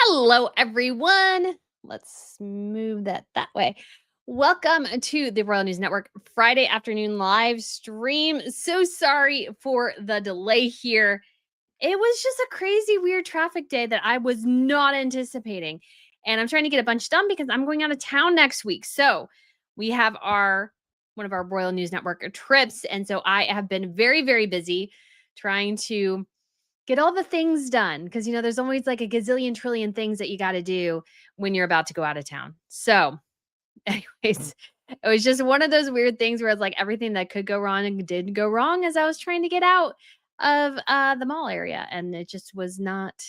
Hello, everyone. Let's move that way. Welcome to the Royal News Network Friday afternoon live stream. So sorry for the delay here. It was just a crazy, weird traffic day that I was not anticipating. And I'm trying to get a bunch done because I'm going out of town next week. So we have one of our Royal News Network trips. And so I have been very, very busy trying to get all the things done because there's always like a gazillion trillion things that you got to do when you're about to go out of town. So, anyways, it was just one of those weird things where it's like everything that could go wrong and did go wrong as I was trying to get out of the mall area, and it just was not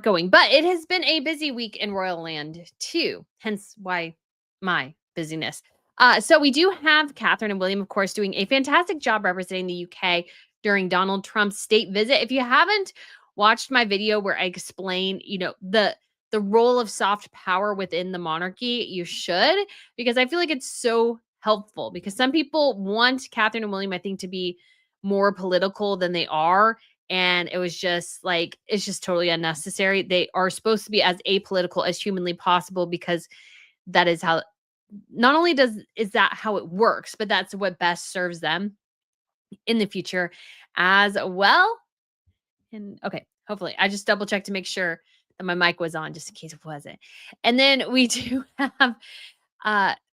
going. But it has been a busy week in Royal Land too, hence why my busyness. So we do have Catherine and William, of course, doing a fantastic job representing the UK during Donald Trump's state visit. If you haven't watched my video where I explain, the role of soft power within the monarchy, you should, because I feel like it's so helpful. Because some people want Catherine and William, I think, to be more political than they are, and it was just like it's just totally unnecessary. They are supposed to be as apolitical as humanly possible because that is how not only is that how it works, but that's what best serves them in the future as well. And okay, hopefully I just double checked to make sure that my mic was on just in case it wasn't. And then we do have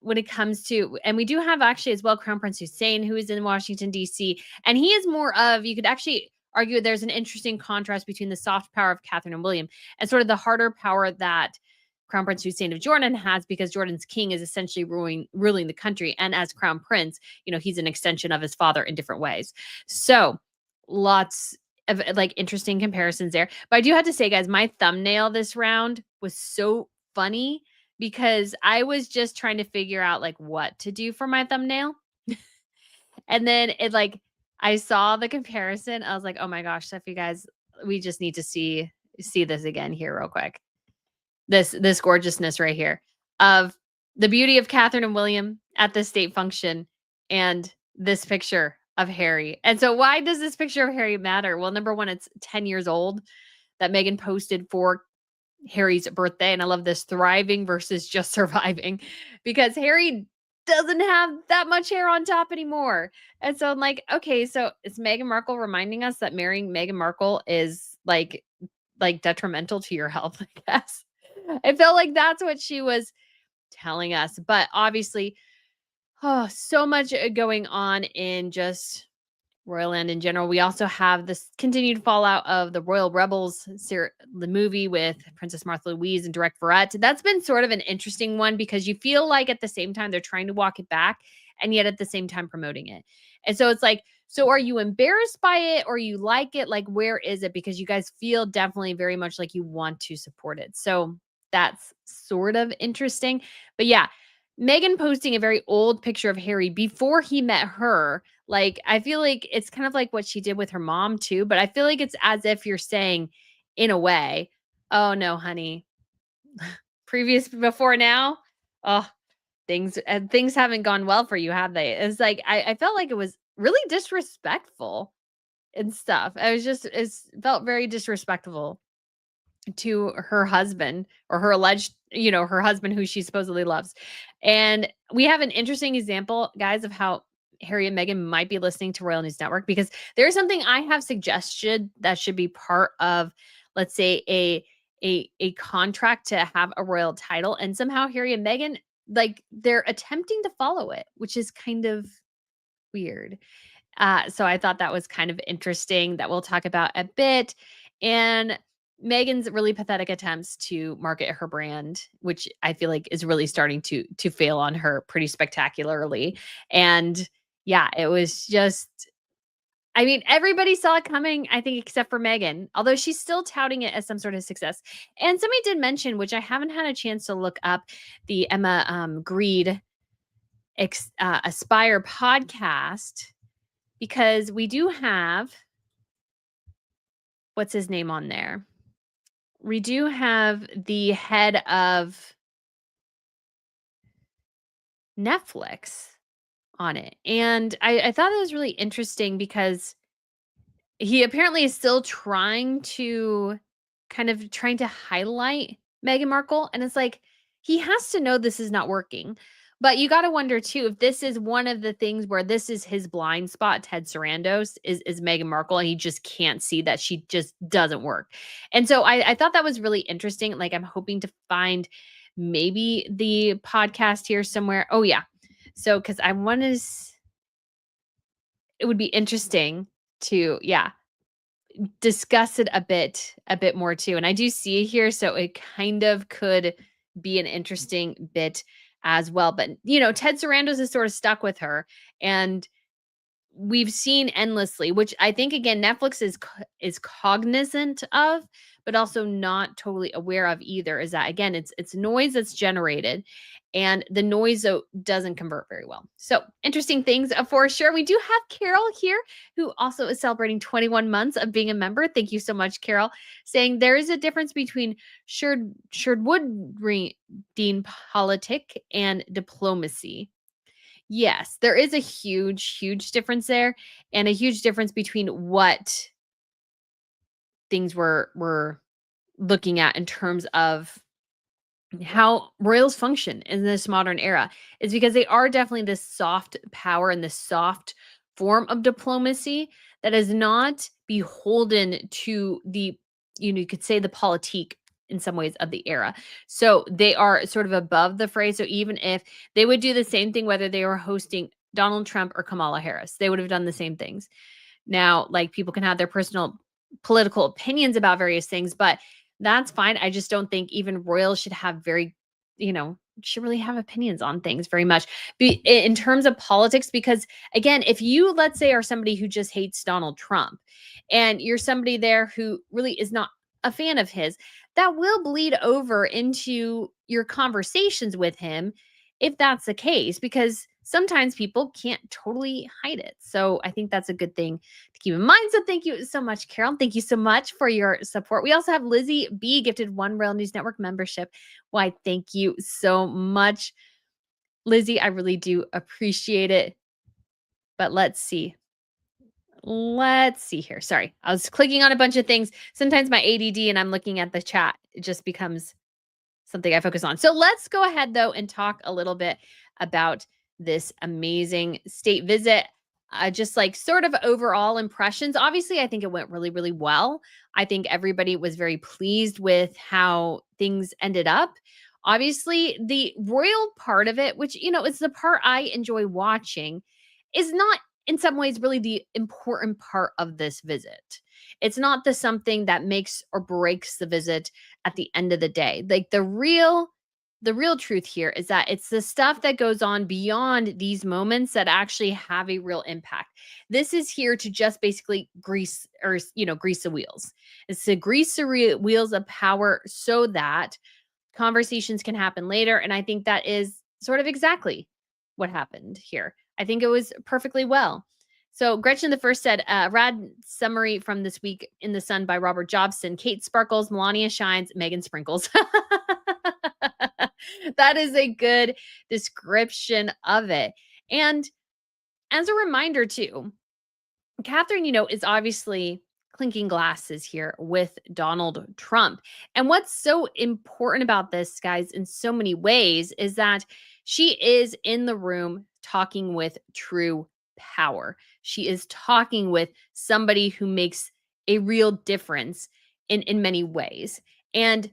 when it comes to, and we do have actually as well Crown Prince Hussein, who is in Washington, D.C. And he is more of, you could actually argue there's an interesting contrast between the soft power of Catherine and William and sort of the harder power that Crown Prince Hussein of Jordan has, because Jordan's king is essentially ruling the country. And as Crown Prince, he's an extension of his father in different ways. So lots of like interesting comparisons there. But I do have to say, guys, my thumbnail this round was so funny because I was just trying to figure out like what to do for my thumbnail. And then I saw the comparison. I was like, "Oh my gosh, Steph, you guys, we just need to see this again here real quick. This gorgeousness right here of the beauty of Catherine and William at the state function and this picture of Harry." And so why does this picture of Harry matter? Well, number one, it's 10 years old that Meghan posted for Harry's birthday. And I love this thriving versus just surviving, because Harry doesn't have that much hair on top anymore. And so I'm like, okay, so it's Meghan Markle reminding us that marrying Meghan Markle is like detrimental to your health, I guess. I felt like that's what she was telling us. But obviously, so much going on in just Royal Land in general. We also have this continued fallout of the Royal Rebels, the movie with Princess Martha Louise and Direct Verrett. That's been sort of an interesting one because you feel like at the same time they're trying to walk it back and yet at the same time promoting it. And so it's like, so are you embarrassed by it or you like it? Like, where is it? Because you guys feel definitely very much like you want to support it. So that's sort of interesting. But yeah, Meghan posting a very old picture of Harry before he met her. Like, I feel like it's kind of like what she did with her mom too, but I feel like it's as if you're saying, in a way, "Oh no, honey, before now, oh, things haven't gone well for you, have they?" It's like I felt like it was really disrespectful and stuff. It felt very disrespectful to her husband, or her alleged, her husband who she supposedly loves. And we have an interesting example, guys, of how Harry and Meghan might be listening to Royal News Network, because there's something I have suggested that should be part of, let's say, a contract to have a royal title, and somehow Harry and Meghan, like, they're attempting to follow it, which is kind of weird. So I thought that was kind of interesting, that we'll talk about a bit. And Megan's really pathetic attempts to market her brand, which I feel like is really starting to fail on her pretty spectacularly. And yeah, it was just, I mean, everybody saw it coming, I think, except for Meghan, although she's still touting it as some sort of success. And somebody did mention, which I haven't had a chance to look up, the Emma Greed Aspire podcast, because we do have, what's his name on there? We do have the head of Netflix on it. And I thought it was really interesting because he apparently is still trying to kind of trying to highlight Meghan Markle, and it's like, he has to know this is not working. But you gotta wonder too if this is one of the things where this is his blind spot, Ted Sarandos, is Meghan Markle, and he just can't see that she just doesn't work. And so I thought that was really interesting. Like, I'm hoping to find maybe the podcast here somewhere. Oh, yeah. So, because I want to, it would be interesting to, yeah, discuss it a bit more too. And I do see it here, so it kind of could be an interesting bit as well. But Ted Sarandos is sort of stuck with her, and we've seen endlessly, which I think again Netflix is cognizant of, but also not totally aware of either. Is that again, it's noise that's generated, and the noise doesn't convert very well. So interesting things for sure. We do have Carol here, who also is celebrating 21 months of being a member. Thank you so much, Carol, saying there is a difference between Sherwood Dean politic and diplomacy. Yes, there is a huge, huge difference there, and a huge difference between what things we're looking at in terms of how royals function in this modern era is because they are definitely this soft power and this soft form of diplomacy that is not beholden to the, you could say the politique in some ways of the era. So they are sort of above the fray. So even if they would do the same thing, whether they were hosting Donald Trump or Kamala Harris, they would have done the same things. Now, like, people can have their personal political opinions about various things, but that's fine. I just don't think even royals should have should really have opinions on things very much in terms of politics. Because again, if you, let's say, are somebody who just hates Donald Trump and you're somebody there who really is not a fan of his, that will bleed over into your conversations with him if that's the case, because sometimes people can't totally hide it. So I think that's a good thing to keep in mind. So thank you so much, Carol. Thank you so much for your support. We also have Lizzie B gifted one Royal News Network membership. Why, thank you so much, Lizzie. I really do appreciate it. But let's see. Let's see here. Sorry, I was clicking on a bunch of things. Sometimes my ADD and I'm looking at the chat, it just becomes something I focus on. So let's go ahead though and talk a little bit about this amazing state visit. Just like sort of overall impressions. Obviously, I think it went really, really well. I think everybody was very pleased with how things ended up. Obviously, the royal part of it, which, is the part I enjoy watching, is not in some ways really the important part of this visit. It's not the something that makes or breaks the visit at the end of the day. Like, the real truth here is that it's the stuff that goes on beyond these moments that actually have a real impact. This is here to just basically grease the wheels. It's to grease the wheels of power so that conversations can happen later. And I think that is sort of exactly what happened here. I think it was perfectly well. So Gretchen the First said, rad summary from this week in the Sun by Robert Jobson. Kate sparkles, Melania shines, Megan sprinkles. That is a good description of it. And as a reminder too, Catherine, is obviously clinking glasses here with Donald Trump. And what's so important about this, guys, in so many ways, is that she is in the room talking with true power. She is talking with somebody who makes a real difference in many ways. And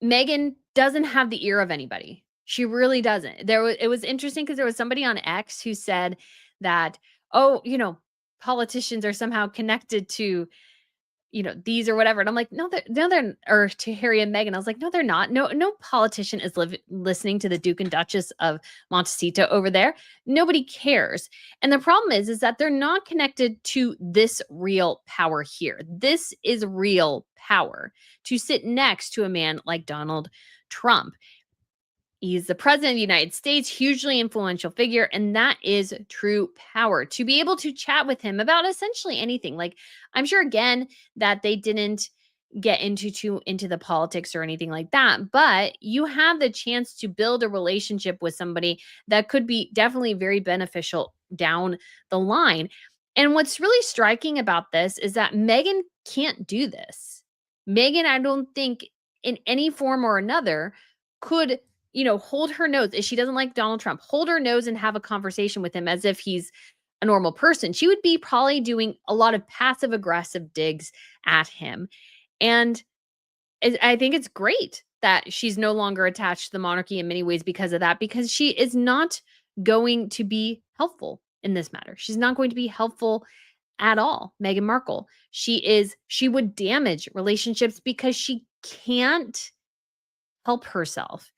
Meghan doesn't have the ear of anybody. She really doesn't. It was interesting because there was somebody on X who said that, oh, politicians are somehow connected to, these or whatever. And I'm like, no, they're, or to Harry and Meghan. I was like, no, they're not. No politician is listening to the Duke and Duchess of Montecito over there. Nobody cares. And the problem is that they're not connected to this real power here. This is real power to sit next to a man like Donald Trump. He's the president of the United States, hugely influential figure, and that is true power. To be able to chat with him about essentially anything. Like, I'm sure again that they didn't get into the politics or anything like that, but you have the chance to build a relationship with somebody that could be definitely very beneficial down the line. And what's really striking about this is that Meghan can't do this. Meghan, I don't think in any form or another could, hold her nose if she doesn't like Donald Trump, hold her nose and have a conversation with him as if he's a normal person. She would be probably doing a lot of passive aggressive digs at him. And I think it's great that she's no longer attached to the monarchy in many ways because of that, because she is not going to be helpful in this matter. She's not going to be helpful at all, Meghan Markle. She would damage relationships because she can't help herself.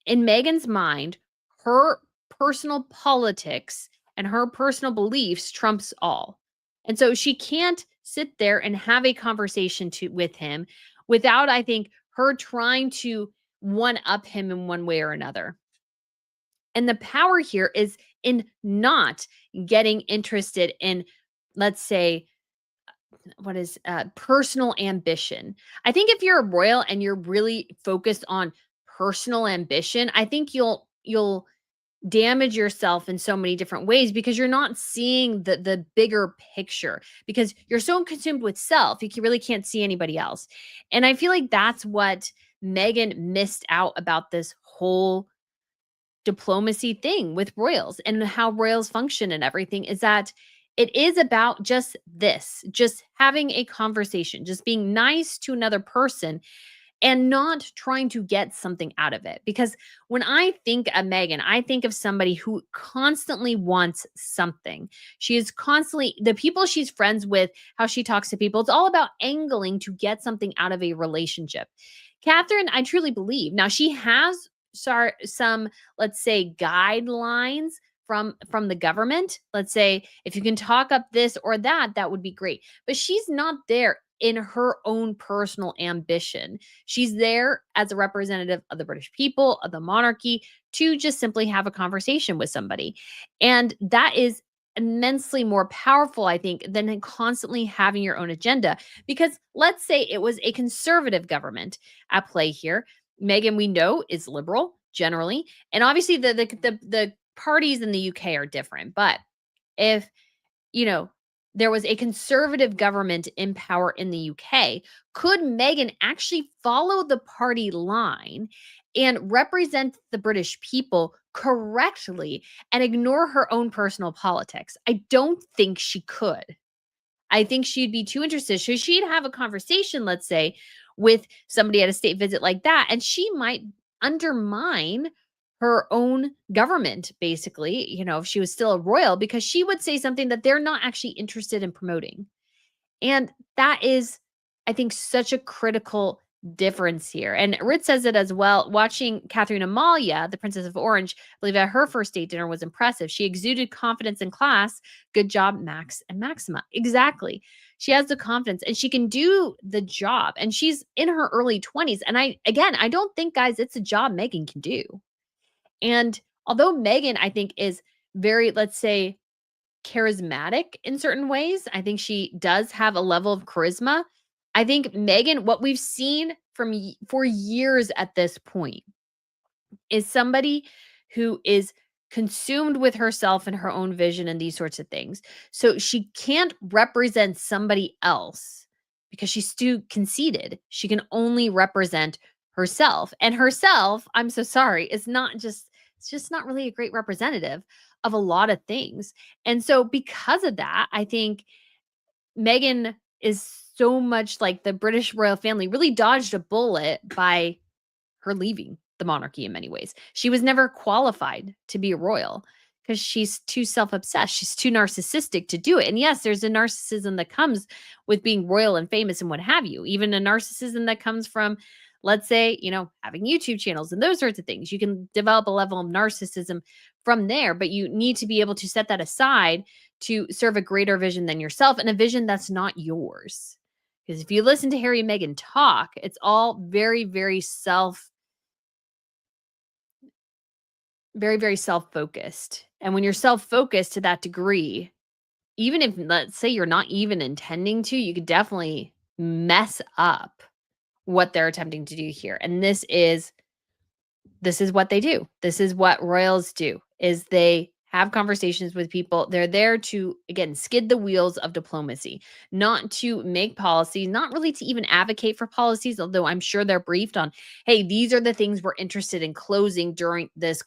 In Meghan's mind, her personal politics and her personal beliefs trumps all. And so she can't sit there and have a conversation with him without, I think, her trying to one up him in one way or another. And the power here is in not getting interested in, let's say, what is personal ambition. I think if you're a royal and you're really focused on personal ambition, I think you'll damage yourself in so many different ways because you're not seeing the bigger picture because you're so consumed with self, really can't see anybody else. And I feel like that's what Meghan missed out about this whole diplomacy thing with royals and how royals function and everything is that it is about just this, just having a conversation, just being nice to another person and not trying to get something out of it. Because when I think of Meghan, I think of somebody who constantly wants something. She is constantly, the people she's friends with, how she talks to people, it's all about angling to get something out of a relationship. Catherine, I truly believe. Now, she has some, let's say, guidelines from the government. Let's say if you can talk up this or that, that would be great. But she's not there in her own personal ambition. She's there as a representative of the British people, of the monarchy, to just simply have a conversation with somebody. And that is immensely more powerful, I think, than constantly having your own agenda. Because let's say it was a conservative government at play here. Meghan, we know, is liberal generally. And obviously the parties in the UK are different. But if you know, there was a conservative government in power in the UK, could Meghan actually follow the party line and represent the British people correctly and ignore her own personal politics? I don't think she could. I think she'd be too interested. So she'd have a conversation, let's say, with somebody at a state visit like that, and she might undermine her own government, basically, if she was still a royal, because she would say something that they're not actually interested in promoting. And that is, I think, such a critical difference here. And Rit says it as well. Watching Catherine Amalia, the Princess of Orange, I believe at her first date dinner was impressive. She exuded confidence in class. Good job, Max and Maxima. Exactly. She has the confidence and she can do the job. And she's in her early 20s. And I don't think, guys, it's a job Meghan can do. And although Meghan, I think, is very, let's say, charismatic in certain ways, I think she does have a level of charisma. I think Meghan, what we've seen for years at this point, is somebody who is consumed with herself and her own vision and these sorts of things. So she can't represent somebody else because she's too conceited. She can only represent herself. And herself, I'm so sorry, it's just not really a great representative of a lot of things. And so because of that, I think Meghan is so much like the British royal family really dodged a bullet by her leaving the monarchy in many ways. She was never qualified to be a royal because she's too self-obsessed. She's too narcissistic to do it. And yes, there's a narcissism that comes with being royal and famous and what have you. Even a narcissism that comes from, let's say, having YouTube channels and those sorts of things. You can develop a level of narcissism from there, but you need to be able to set that aside to serve a greater vision than yourself and a vision that's not yours. Because if you listen to Harry and Meghan talk, it's all very, very very, very self-focused. And when you're self-focused to that degree, even if, let's say, you're not even intending to, you could definitely mess up what they're attempting to do here. And this is what they do. This is what royals do, is they have conversations with people. They're there to, again, skid the wheels of diplomacy, not to make policy, not really to even advocate for policies, although I'm sure they're briefed on, hey, these are the things we're interested in closing during this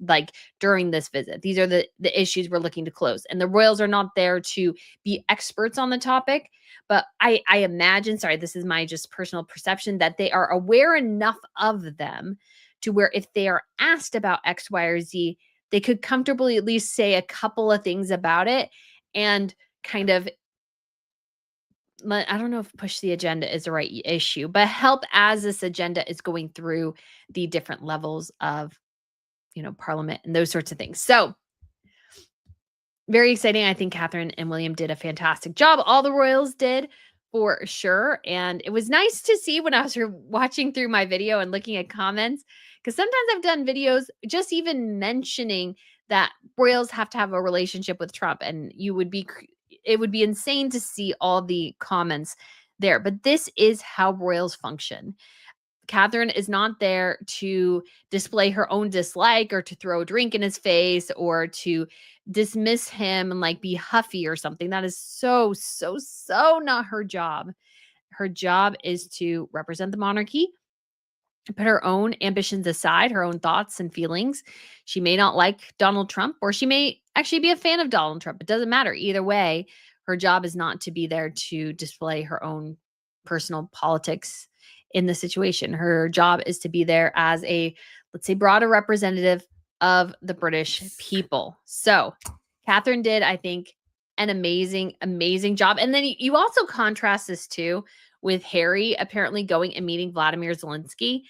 like during this visit. These are the issues we're looking to close. And the royals are not there to be experts on the topic. But I imagine, sorry, this is my just personal perception, that they are aware enough of them to where if they are asked about X, Y, or Z, they could comfortably at least say a couple of things about it and kind of, I don't know if push the agenda is the right issue, but help as this agenda is going through the different levels of, parliament and those sorts of things. So very exciting. I think Catherine and William did a fantastic job. All the royals did for sure. And it was nice to see when I was watching through my video and looking at comments, because sometimes I've done videos just even mentioning that royals have to have a relationship with Trump, and it would be insane to see all the comments there. But this is how royals function. Catherine is not there to display her own dislike or to throw a drink in his face or to dismiss him and like be huffy or something. That is so, so, so not her job. Her job is to represent the monarchy, put her own ambitions aside, her own thoughts and feelings. She may not like Donald Trump, or she may actually be a fan of Donald Trump. It doesn't matter. Either way, her job is not to be there to display her own personal politics in the situation. Her job is to be there as a, let's say, broader representative of the British people. So Catherine did, I think, an amazing, amazing job. And then you also contrast this too with Harry apparently going and meeting Vladimir Zelensky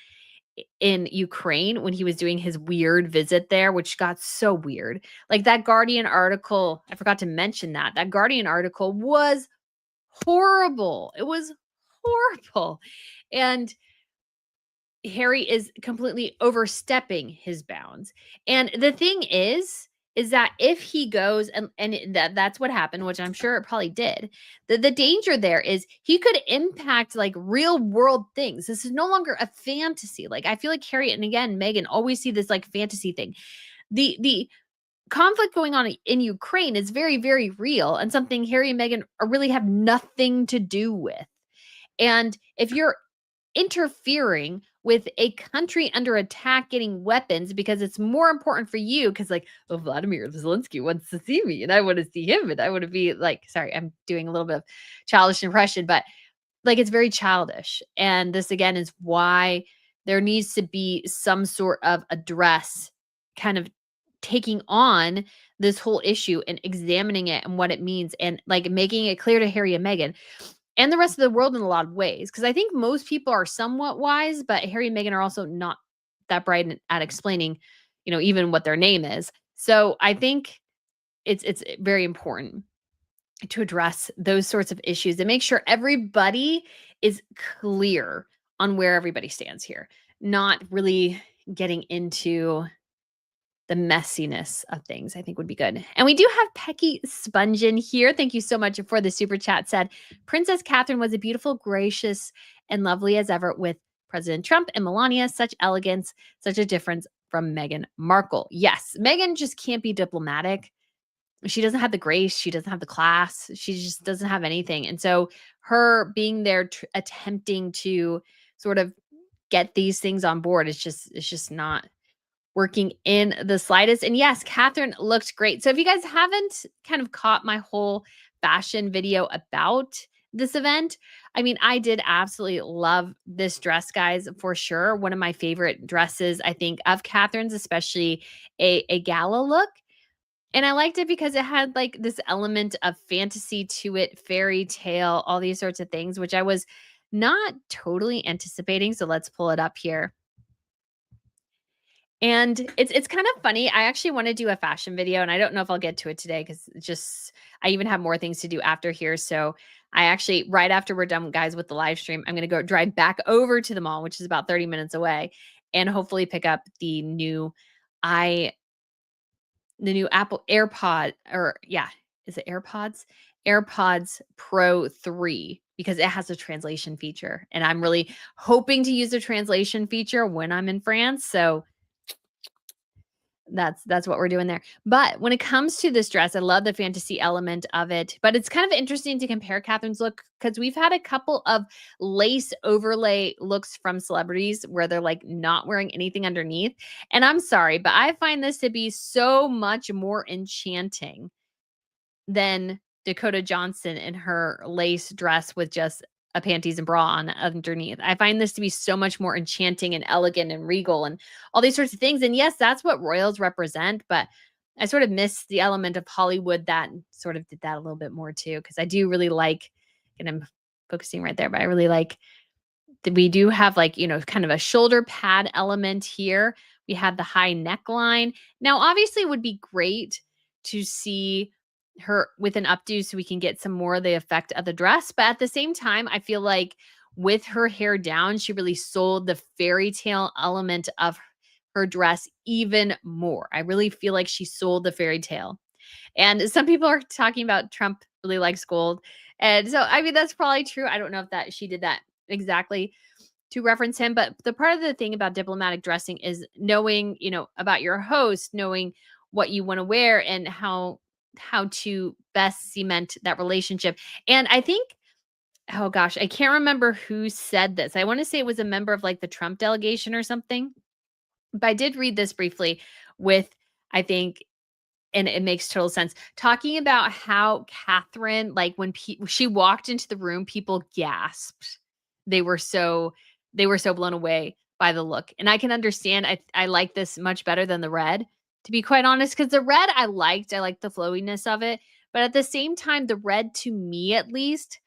in Ukraine when he was doing his weird visit there, which got so weird. Like that Guardian article, I forgot to mention that. That Guardian article was horrible. It was horrible. And Harry is completely overstepping his bounds. And the thing is that if he goes and that's what happened, which I'm sure it probably did. The danger there is he could impact like real world things. This is no longer a fantasy. Like I feel like Harry and again Meghan always see this like fantasy thing. The conflict going on in Ukraine is very, very real and something Harry and Meghan really have nothing to do with. And if you're interfering with a country under attack getting weapons because it's more important for you because like, oh, Vladimir Zelensky wants to see me and I want to see him and I want to be like, sorry, I'm doing a little bit of childish impression, but like it's very childish. And this again is why there needs to be some sort of address kind of taking on this whole issue and examining it and what it means and like making it clear to Harry and Meghan and the rest of the world in a lot of ways. Because I think most people are somewhat wise, but Harry and Meghan are also not that bright at explaining, even what their name is. So I think it's very important to address those sorts of issues and make sure everybody is clear on where everybody stands here, not really getting into the messiness of things, I think would be good. And we do have Pecky Spungen here. Thank you so much for the super chat. Said, Princess Catherine was a beautiful, gracious, and lovely as ever with President Trump and Melania. Such elegance, such a difference from Meghan Markle. Yes, Meghan just can't be diplomatic. She doesn't have the grace. She doesn't have the class. She just doesn't have anything. And so her being there attempting to sort of get these things on board, it's just not working in the slightest. And yes, Catherine looked great. So if you guys haven't kind of caught my whole fashion video about this event, I mean, I did absolutely love this dress, guys, for sure. One of my favorite dresses, I think, of Catherine's, especially a gala look. And I liked it because it had like this element of fantasy to it, fairy tale, all these sorts of things, which I was not totally anticipating. So let's pull it up here. And it's kind of funny. I actually want to do a fashion video, and I don't know if I'll get to it today because I even have more things to do after here. So I actually, right after we're done, guys, with the live stream, I'm going to go drive back over to the mall, which is about 30 minutes away, and hopefully pick up the new Apple AirPod, or yeah, is it AirPods? AirPods Pro 3, because it has a translation feature. And I'm really hoping to use the translation feature when I'm in France. So That's what we're doing there. But when it comes to this dress, I love the fantasy element of it, but it's kind of interesting to compare Catherine's look because we've had a couple of lace overlay looks from celebrities where they're like not wearing anything underneath. And I'm sorry, but I find this to be so much more enchanting than Dakota Johnson in her lace dress with just a panties and bra on underneath. I find this to be so much more enchanting and elegant and regal and all these sorts of things. And yes, that's what royals represent, but I sort of miss the element of Hollywood that sort of did that a little bit more too. Cause I do really like, and I'm focusing right there, but I really like that we do have like, kind of a shoulder pad element here. We have the high neckline. Now, obviously, it would be great to see her with an updo so we can get some more of the effect of the dress. But at the same time, I feel like with her hair down, she really sold the fairy tale element of her dress even more. I really feel like she sold the fairy tale. And some people are talking about Trump really likes gold. And so, I mean, that's probably true. I don't know if that she did that exactly to reference him. But the part of the thing about diplomatic dressing is knowing, about your host, knowing what you want to wear and how to best cement that relationship. And I think, oh gosh, I can't remember who said this. I want to say it was a member of like the Trump delegation or something. But I did read this briefly with, I think, and it makes total sense. Talking about how Catherine, like when she walked into the room, people gasped. They were so they were so blown away by the look. And I can understand. I like this much better than the red, to be quite honest, because the red I liked. I liked the flowiness of it. But at the same time, the red to me at least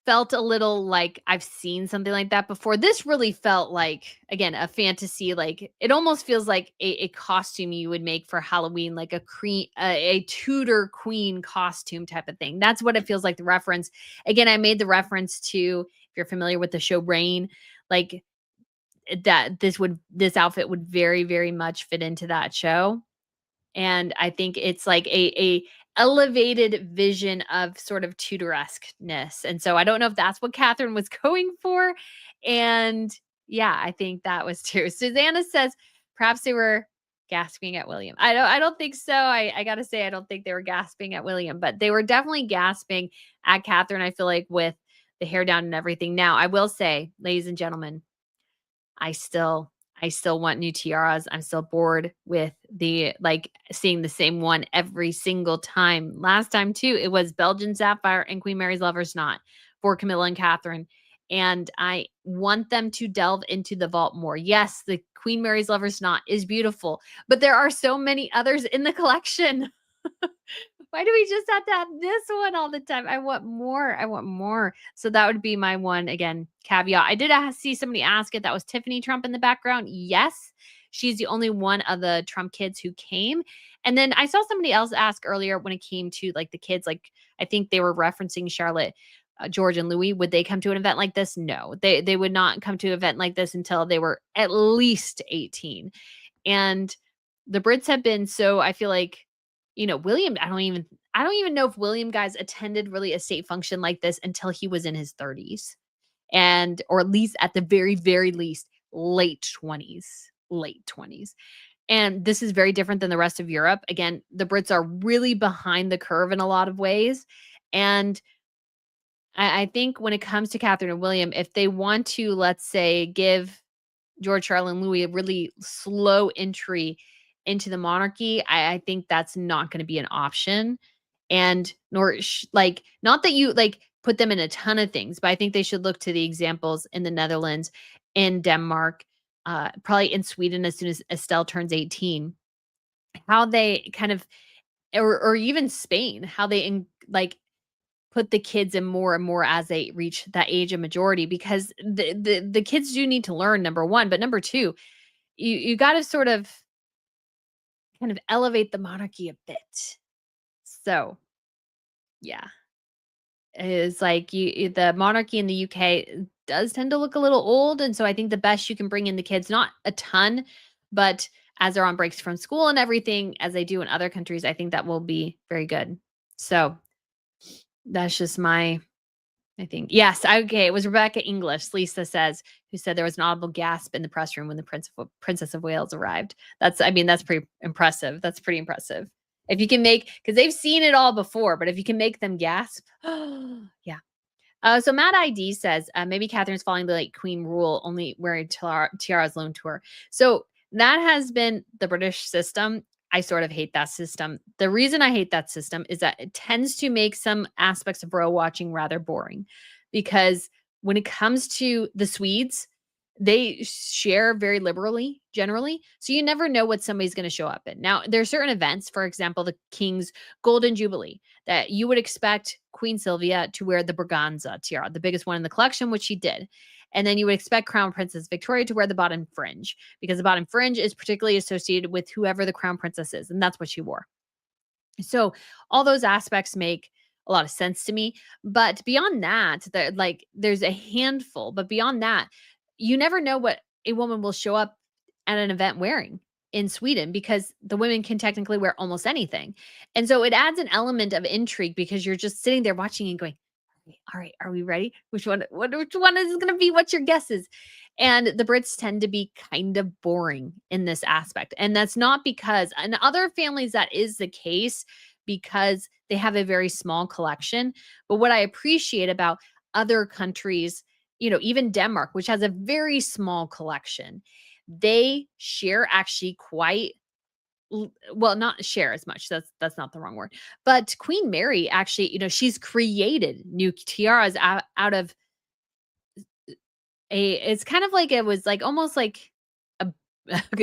felt a little like I've seen something like that before. This really felt like, again, a fantasy. Like it almost feels like a costume you would make for Halloween, like a Tudor queen costume type of thing. That's what it feels like. The reference, again, I made the reference to, if you're familiar with the show Rain, like that. This outfit would very very much fit into that show. And I think it's like a elevated vision of sort of Tudoresqueness. And so I don't know if that's what Catherine was going for. And yeah, I think that was true. Susanna says perhaps they were gasping at William. I don't think so. I gotta say, I don't think they were gasping at William, but they were definitely gasping at Catherine, I feel like, with the hair down and everything. Now, I will say, ladies and gentlemen, I still I still want new tiaras. I'm still bored with the like seeing the same one every single time. Last time too, it was Belgian Sapphire and Queen Mary's Lover's Knot for Camilla and Catherine. And I want them to delve into the vault more. Yes, the Queen Mary's Lover's Knot is beautiful, but there are so many others in the collection. Why do we just have to have this one all the time? I want more. I want more. So that would be my one again caveat. I did see somebody ask if that was Tiffany Trump in the background. Yes, she's the only one of the Trump kids who came. And then I saw somebody else ask earlier when it came to like the kids, like I think they were referencing Charlotte, George, and Louis. Would they come to an event like this? No, they would not come to an event like this until they were at least 18. And the Brits have been so, I feel like, William, I don't even know if William guys attended really a state function like this until he was in his 30s, and or at least at the very very least late 20s. Late 20s. And this is very different than the rest of Europe. Again, the Brits are really behind the curve in a lot of ways. And I think when it comes to Catherine and William, if they want to, let's say, give George, Charles, and Louis a really slow entry into the monarchy, I think that's not going to be an option. And nor like, not that you like put them in a ton of things, but I think they should look to the examples in the Netherlands, in Denmark, probably in Sweden as soon as Estelle turns 18, how they kind of, or even Spain, how they like put the kids in more and more as they reach that age of majority, because the kids do need to learn, number one, but number two, you got to sort of kind of elevate the monarchy a bit. So yeah, it's like the monarchy in the UK does tend to look a little old, and so I think the best you can bring in the kids, not a ton, but as they're on breaks from school and everything, as they do in other countries, I think that will be very good. So that's just my I think. Yes, okay, it was Rebecca English, Lisa says, who said there was an audible gasp in the press room when the Princess of Wales arrived. That's pretty impressive. That's pretty impressive. If you can make, because they've seen it all before, but if you can make them gasp, yeah. So Matt ID says maybe Catherine's following the like Queen rule, only wearing Tiara's loan tour. So that has been the British system. I sort of hate that system. The reason I hate that system is that it tends to make some aspects of royal watching rather boring, because when it comes to the Swedes, they share very liberally generally. So you never know what somebody's going to show up in. Now, there are certain events, for example, the King's Golden Jubilee, that you would expect Queen Sylvia to wear the Braganza tiara, the biggest one in the collection, which she did. And then you would expect Crown Princess Victoria to wear the bottom fringe, because the bottom fringe is particularly associated with whoever the Crown Princess is. And that's what she wore. So all those aspects make a lot of sense to me. But beyond that, there's a handful. But beyond that, you never know what a woman will show up at an event wearing in Sweden, because the women can technically wear almost anything. And so it adds an element of intrigue, because you're just sitting there watching and going, all right, are we ready? Which one is going to be? What's your guesses? And the Brits tend to be kind of boring in this aspect. And that's not because in other families that is the case, because they have a very small collection. But what I appreciate about other countries, even Denmark, which has a very small collection, they share actually quite well, not share as much. That's not the wrong word. But Queen Mary actually, she's created new tiaras out of it's kind of like, it was like almost like a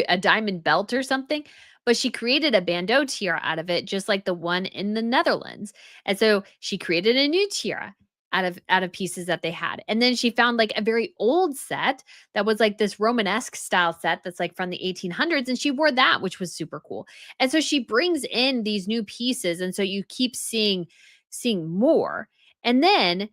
a diamond belt or something, but she created a bandeau tiara out of it, just like the one in the Netherlands. And so she created a new tiara out of pieces that they had. And then she found like a very old set that was like this Romanesque style set that's like from the 1800s, and she wore that, which was super cool. And so she brings in these new pieces, and so you keep seeing more. And then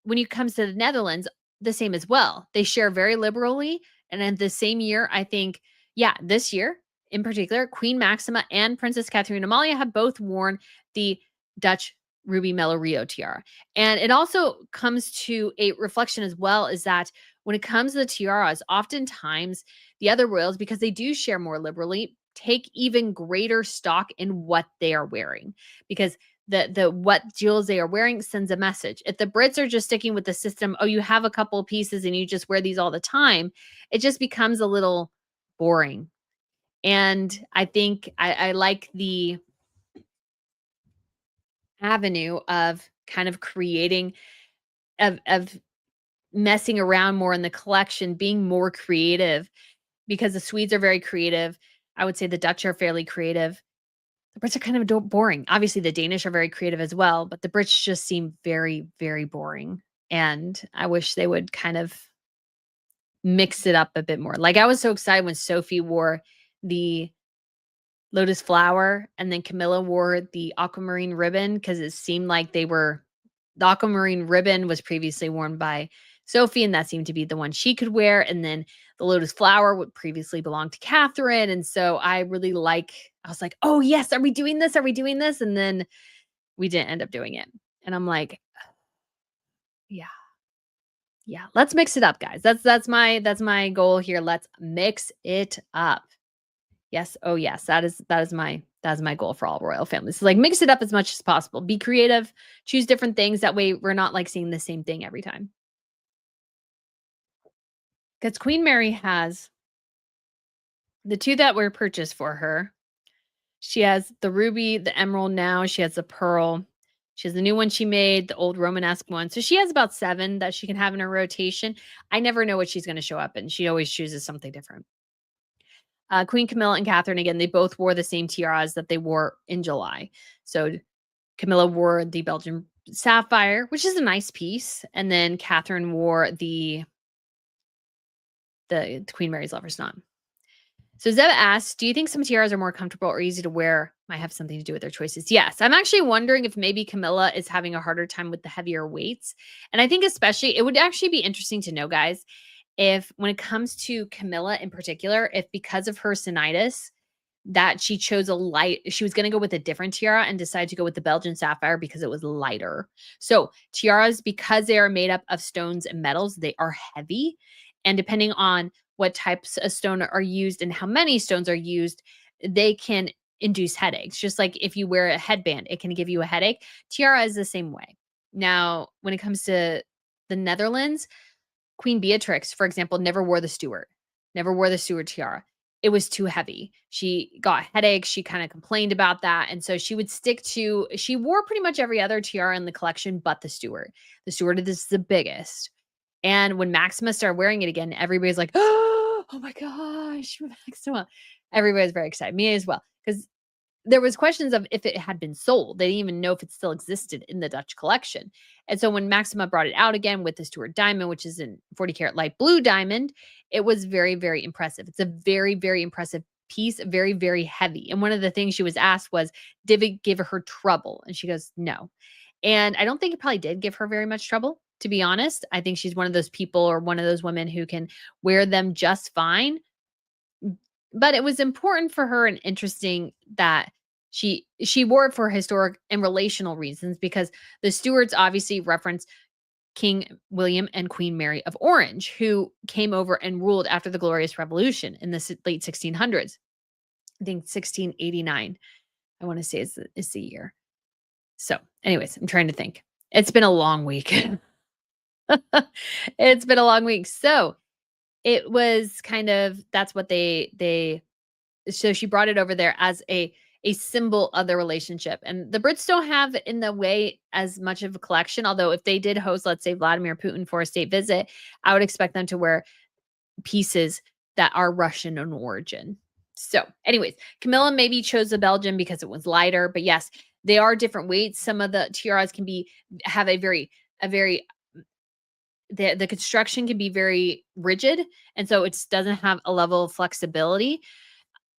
when it comes to the Netherlands, the same as well. They share very liberally. And in the same year, I think, yeah, this year in particular, Queen Maxima and Princess Catherine Amalia have both worn the Dutch Ruby Mellorio tiara. And it also comes to a reflection as well, is that when it comes to the tiaras, oftentimes the other royals, because they do share more liberally, take even greater stock in what they are wearing, because the what jewels they are wearing sends a message. If the Brits are just sticking with the system, oh, you have a couple of pieces and you just wear these all the time, it just becomes a little boring. And I think I like the avenue of kind of creating, of messing around more in the collection, being more creative, because the Swedes are very creative. I would say the Dutch are fairly creative. The Brits are kind of boring. Obviously, the Danish are very creative as well, but the Brits just seem very, very boring. And I wish they would kind of mix it up a bit more. Like, I was so excited when Sophie wore the lotus flower and then Camilla wore the aquamarine ribbon, because it seemed like the aquamarine ribbon was previously worn by Sophie, and that seemed to be the one she could wear. And then the lotus flower would previously belong to Catherine. And so I was like, oh yes, are we doing this? Are we doing this? And then we didn't end up doing it. And I'm like, yeah, yeah, let's mix it up, guys. That's my goal here. Let's mix it up. Yes. Oh, yes. That is my goal for all royal families. So, like, mix it up as much as possible. Be creative. Choose different things. That way, we're not like seeing the same thing every time. Because Queen Mary has the two that were purchased for her. She has the ruby, the emerald now. She has the pearl. She has the new one she made, the old Romanesque one. So she has about 7 that she can have in her rotation. I never know what she's going to show up in. She always chooses something different. Queen Camilla and Catherine, again, they both wore the same tiaras that they wore in July. So Camilla wore the Belgian sapphire, which is a nice piece. And then Catherine wore the Queen Mary's lover's knot. So Zeb asks, do you think some tiaras are more comfortable or easy to wear? Might have something to do with their choices. Yes. I'm actually wondering if maybe Camilla is having a harder time with the heavier weights. And I think especially, it would actually be interesting to know, guys, if when it comes to Camilla in particular, if because of her sinitis, that she chose she was going to go with a different tiara and decided to go with the Belgian sapphire because it was lighter. So tiaras, because they are made up of stones and metals, they are heavy. And depending on what types of stone are used and how many stones are used, they can induce headaches. Just like if you wear a headband, it can give you a headache. Tiara is the same way. Now, when it comes to the Netherlands, Queen Beatrix, for example, never wore the Stuart tiara. It was too heavy. She got headaches. She kind of complained about that. And so she would she wore pretty much every other tiara in the collection but the Stuart. The Stuart is the biggest. And when Maxima started wearing it again, everybody's like, oh my gosh, Maxima. Everybody's very excited. Me as well. Because there was questions of if it had been sold. They didn't even know if it still existed in the Dutch collection. And so when Maxima brought it out again with the Stuart diamond, which is in 40 karat light blue diamond, it was very, very impressive. It's a very, very impressive piece, very, very heavy. And one of the things she was asked was, did it give her trouble? And she goes, no. And I don't think it probably did give her very much trouble, to be honest. I think she's one of those people or one of those women who can wear them just fine. But it was important for her and interesting that she wore it for historic and relational reasons, because the Stuarts obviously reference King William and Queen Mary of Orange, who came over and ruled after the Glorious Revolution in the late 1600s. I think 1689, I want to say is the year. So anyways, I'm trying to think. It's been a long week. It's been a long week. So it was kind of, that's what so she brought it over there as a symbol of the relationship. And the Brits don't have in the way as much of a collection, although if they did host, let's say, Vladimir Putin for a state visit, I would expect them to wear pieces that are Russian in origin. So anyways, Camilla maybe chose the Belgian because it was lighter, but yes, they are different weights. Some of the tiaras can have a very the construction can be very rigid, and so it doesn't have a level of flexibility.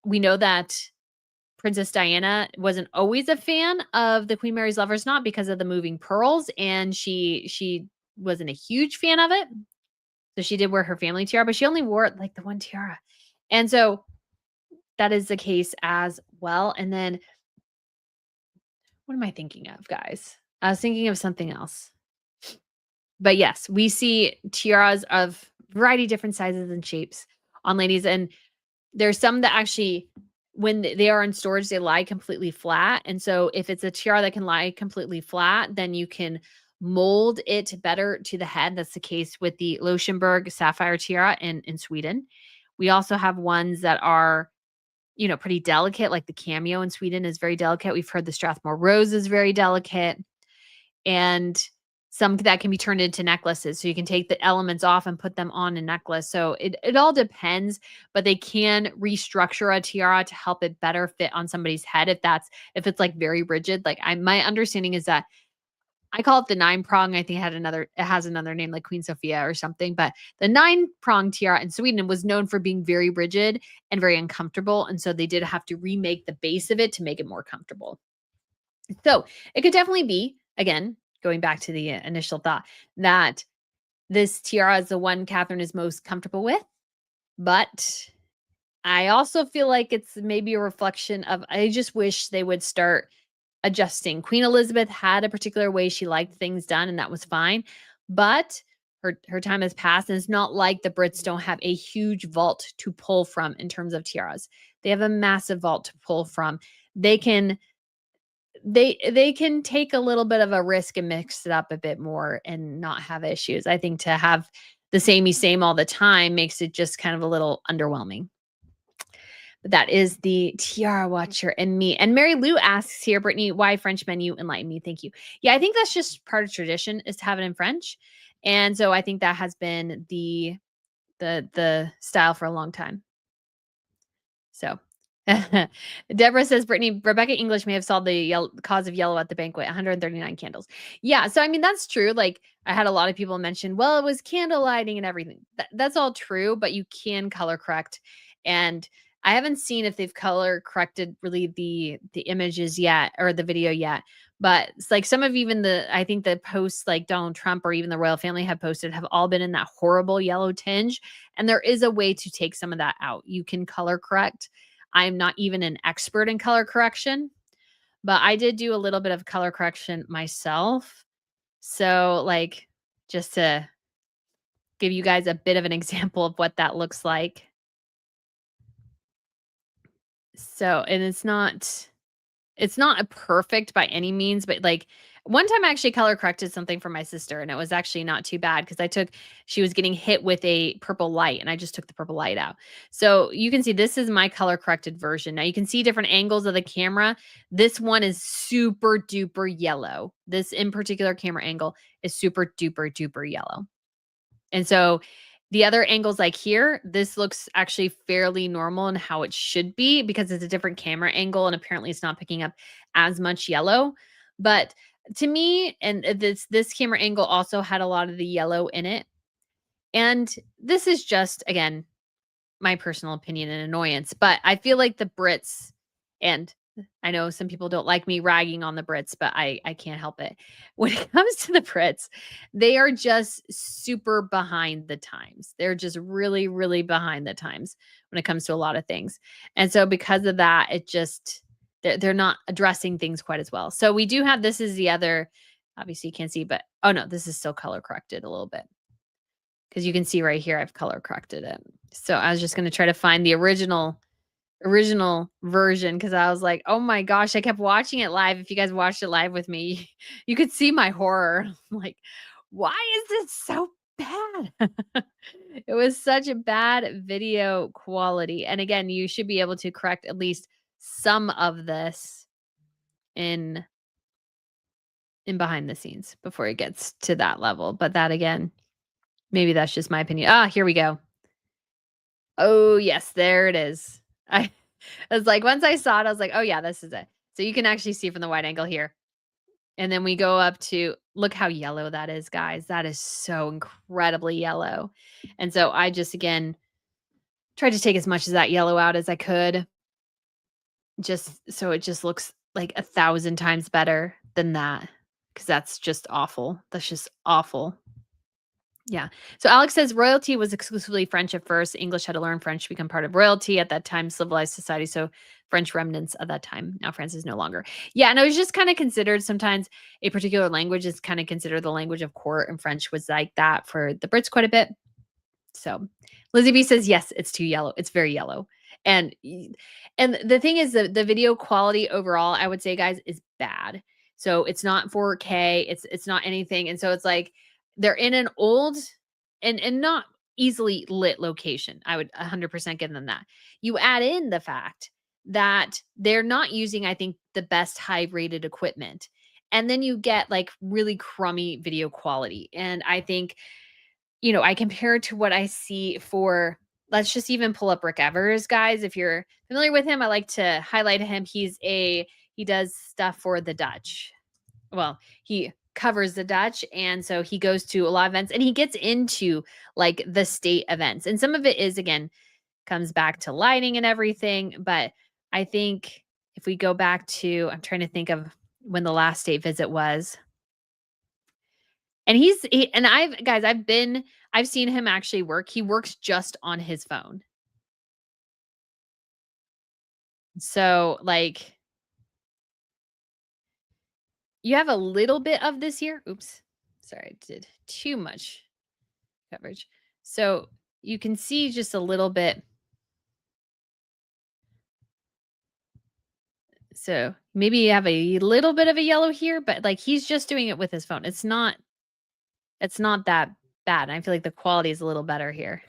We know that Princess Diana wasn't always a fan of the Queen Mary's Lover's Knot because of the moving pearls, and she wasn't a huge fan of it. So she did wear her family tiara, but she only wore like the one tiara. And so that is the case as well. And then what am I thinking of, guys? I was thinking of something else. But yes, we see tiaras of variety of different sizes and shapes on ladies. And there's some that actually, when they are in storage, they lie completely flat. And so if it's a tiara that can lie completely flat, then you can mold it better to the head. That's the case with the Loschenberg sapphire tiara in Sweden. We also have ones that are, pretty delicate, like the cameo in Sweden is very delicate. We've heard the Strathmore Rose is very delicate. And some that can be turned into necklaces. So you can take the elements off and put them on a necklace. So it all depends, but they can restructure a tiara to help it better fit on somebody's head if it's like very rigid. Like my understanding is that I call it the 9-prong. I think it has another name like Queen Sophia or something, but the 9-prong tiara in Sweden was known for being very rigid and very uncomfortable. And so they did have to remake the base of it to make it more comfortable. So it could definitely be, again, going back to the initial thought, that this tiara is the one Catherine is most comfortable with. But I also feel like it's maybe a reflection of, I just wish they would start adjusting. Queen Elizabeth had a particular way she liked things done, and that was fine. But her time has passed, and it's not like the Brits don't have a huge vault to pull from in terms of tiaras. They have a massive vault to pull from. They can take a little bit of a risk and mix it up a bit more and not have issues. I think to have the same all the time makes it just kind of a little underwhelming. But that is the Tiara Watcher and me. And Mary Lou asks here, Brittany, why French menu? Enlighten me. Thank you. Yeah, I think that's just part of tradition is to have it in French. And so I think that has been the style for a long time. So Deborah says, Brittany, Rebecca English may have solved the cause of yellow at the banquet, 139 candles. Yeah, so I mean, that's true. Like I had a lot of people mention, well, it was candle lighting and everything. That's all true, but you can color correct. And I haven't seen if they've color corrected really the images yet or the video yet. But it's like some of even I think the posts like Donald Trump or even the royal family have posted have all been in that horrible yellow tinge. And there is a way to take some of that out. You can color correct. I'm not even an expert in color correction, but I did do a little bit of color correction myself. So, like, just to give you guys a bit of an example of what that looks like. So, and it's not a perfect by any means, but, like, one time I actually color corrected something for my sister, and it was actually not too bad because she was getting hit with a purple light, and I just took the purple light out. So, you can see this is my color corrected version. Now, you can see different angles of the camera. This one is super duper yellow. This in particular camera angle is super duper duper yellow. And so the other angles like here, this looks actually fairly normal in how it should be because it's a different camera angle and apparently it's not picking up as much yellow. But to me, and this camera angle also had a lot of the yellow in it. And this is just again my personal opinion and annoyance, but I feel like the Brits, and I know some people don't like me ragging on the Brits, but I can't help it. When it comes to the Brits, they are just super behind the times. They're just really, really behind the times when it comes to a lot of things. And so because of that, it just they're not addressing things quite as well. So we do have this is the other, obviously you can't see, but oh no, this is still color corrected a little bit. Because you can see right here, I've color corrected it. So I was just going to try to find the original version because I was like, oh my gosh, I kept watching it live. If you guys watched it live with me, you could see my horror. I'm like, why is this so bad? It was such a bad video quality. And again, you should be able to correct at least some of this in behind the scenes before it gets to that level. But that again, maybe that's just my opinion. Ah, here we go. Oh, yes, there it is. I was like, once I saw it, I was like, "Oh, yeah, this is it." So you can actually see from the wide angle here. And then we go up to look how yellow that is, guys. That is so incredibly yellow. And so I just, again, tried to take as much of that yellow out as I could, just so it just looks like 1,000 times better than that, because that's just awful. That's just awful. Yeah. So Alex says royalty was exclusively French at first. English had to learn French to become part of royalty at that time, civilized society. So French remnants at that time. Now France is no longer. Yeah. And it was just kind of considered sometimes a particular language is kind of considered the language of court, and French was like that for the Brits quite a bit. So Lizzie B says, yes, it's too yellow. It's very yellow. And the thing is the video quality overall, I would say, guys, is bad. So it's not 4K, it's not anything. And so it's like they're in an old and not easily lit location. I would 100% give them that. You add in the fact that they're not using, I think, the best high rated equipment. And then you get like really crummy video quality. And I think, I compare it to what I see for, let's just even pull up Rick Evers, guys. If you're familiar with him, I like to highlight him. He does stuff for the Dutch. Well, he covers the Dutch, and so he goes to a lot of events and he gets into like the state events. And some of it is, again, comes back to lighting and everything, but I think if we go back to, I'm trying to think of when the last state visit was. And I've seen him actually work. He works just on his phone. So, like, you have a little bit of this here. Oops. Sorry, I did too much coverage. So, you can see just a little bit. So, maybe you have a little bit of a yellow here, but like he's just doing it with his phone. It's not that bad. I feel like the quality is a little better here.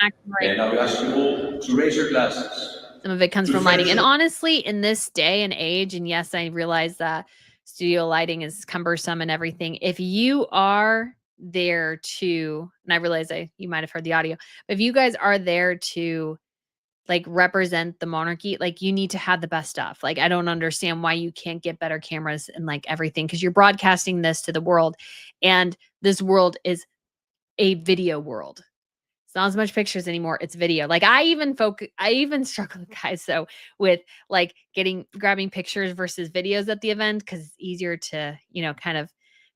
Right. And now we ask you all to raise your glasses. Some of it comes from lighting. And honestly, in this day and age, and yes, I realize that studio lighting is cumbersome and everything. If you are there to, and I realize you might have heard the audio, but if you guys are there to like represent the monarchy, like you need to have the best stuff. Like I don't understand why you can't get better cameras and like everything, because you're broadcasting this to the world, and this world is a video world. It's not as much pictures anymore. It's video. Like I even struggle, guys, so with like grabbing pictures versus videos at the event, because it's easier to, kind of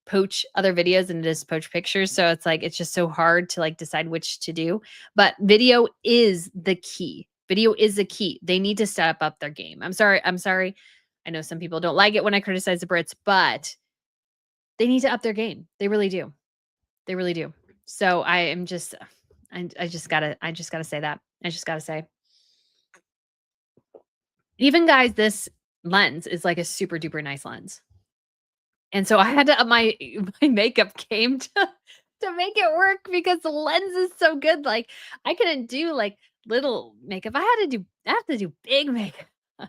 poach other videos than it is to poach pictures. So it's just so hard to like decide which to do. But video is the key. Video is the key. They need to step up their game. I'm sorry. I know some people don't like it when I criticize the Brits, but they need to up their game. They really do. They really do. So I am just I just gotta say that. I just gotta say. Even guys, this lens is like a super duper nice lens. And so I had to up my my makeup game to make it work because the lens is so good. Like I couldn't do like little makeup. I have to do big makeup. I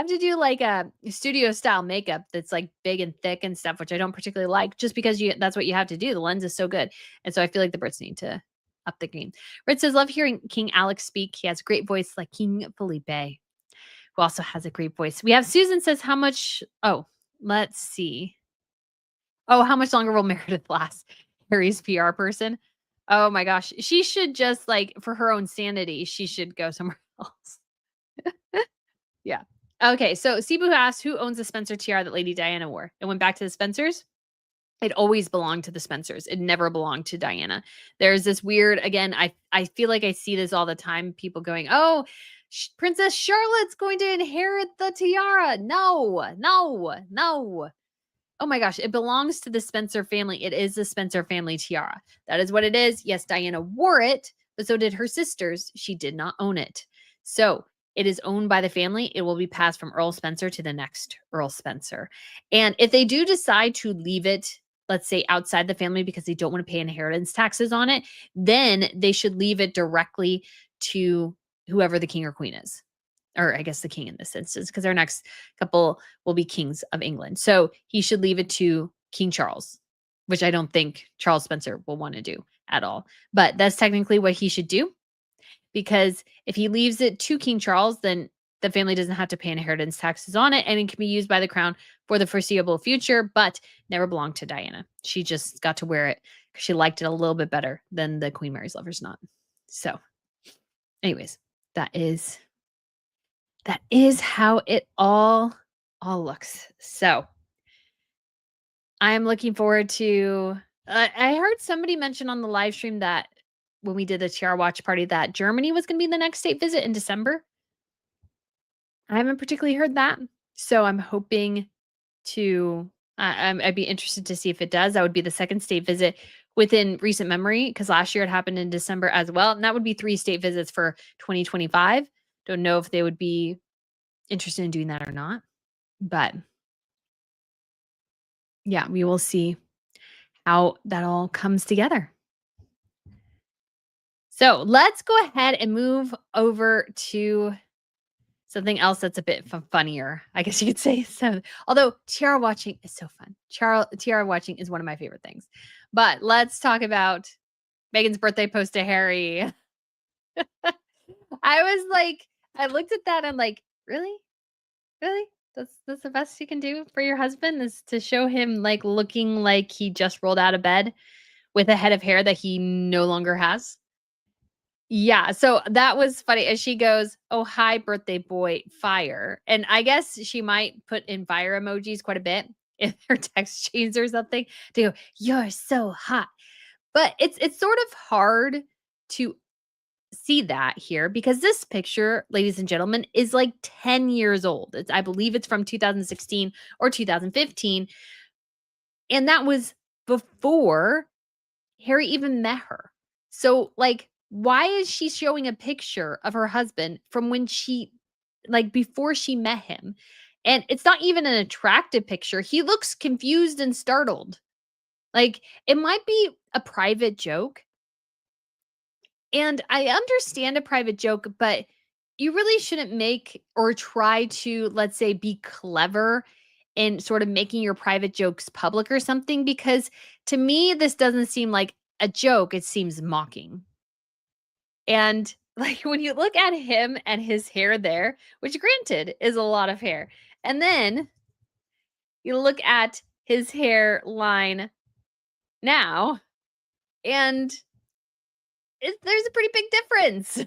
have to do like a studio style makeup that's like big and thick and stuff, which I don't particularly like just because that's what you have to do. The lens is so good. And so I feel like the Brits need to up the game. Rit says, love hearing King Alex speak. He has a great voice like King Felipe, who also has a great voice. We have Susan says, how much? Oh, let's see. Oh, how much longer will Meredith last? Harry's PR person. Oh my gosh. She should just like for her own sanity, she should go somewhere else. Yeah. Okay. So Sibu asked who owns the Spencer tiara that Lady Diana wore. It went back to the Spencers. It always belonged to the Spencers. It never belonged to Diana. There's this weird, again, I feel like I see this all the time. People going, oh, Princess Charlotte's going to inherit the tiara. No, no, no. Oh my gosh, it belongs to the Spencer family. It is the Spencer family tiara. That is what it is. Yes, Diana wore it, but so did her sisters. She did not own it. So it is owned by the family. It will be passed from Earl Spencer to the next Earl Spencer. And if they do decide to leave it, let's say outside the family because they don't want to pay inheritance taxes on it, then they should leave it directly to whoever the king or queen is. Or I guess the king in this instance, because our next couple will be kings of England. So he should leave it to King Charles, which I don't think Charles Spencer will want to do at all. But that's technically what he should do, because if he leaves it to King Charles, then the family doesn't have to pay inheritance taxes on it, and it can be used by the crown for the foreseeable future, but never belonged to Diana. She just got to wear it because she liked it a little bit better than the Queen Mary's Lover's Knot. So, anyways, that is how it all looks. So I'm looking forward to I heard somebody mention on the live stream that when we did the tiara watch party that Germany was going to be the next state visit in December. I haven't particularly heard that. So I'm hoping to I'd be interested to see if it does. That would be the second state visit within recent memory, because last year it happened in December as well. And that would be 3 state visits for 2025. Don't know if they would be interested in doing that or not. But yeah, we will see how that all comes together. So let's go ahead and move over to something else that's a bit funnier, I guess you could say. So, although tiara watching is so fun. Tiara watching is one of my favorite things. But let's talk about Meghan's birthday post to Harry. I was like, I looked at that and I'm like, really? Really? That's the best you can do for your husband, is to show him like looking like he just rolled out of bed with a head of hair that he no longer has. Yeah, so that was funny as she goes, "Oh, hi birthday boy, fire." And I guess she might put in fire emojis quite a bit in her text chains or something to go, "You're so hot." But it's sort of hard to see that here because this picture, ladies and gentlemen, is like 10 years old. I believe it's from 2016 or 2015. And that was before Harry even met her. So, like, why is she showing a picture of her husband from when like, before she met him? And it's not even an attractive picture. He looks confused and startled. Like, it might be a private joke. And I understand a private joke, but you really shouldn't make or try to, let's say, be clever in sort of making your private jokes public or something, because to me, this doesn't seem like a joke. It seems mocking. And like when you look at him and his hair there, which granted is a lot of hair, and then you look at his hairline now, and there's a pretty big difference.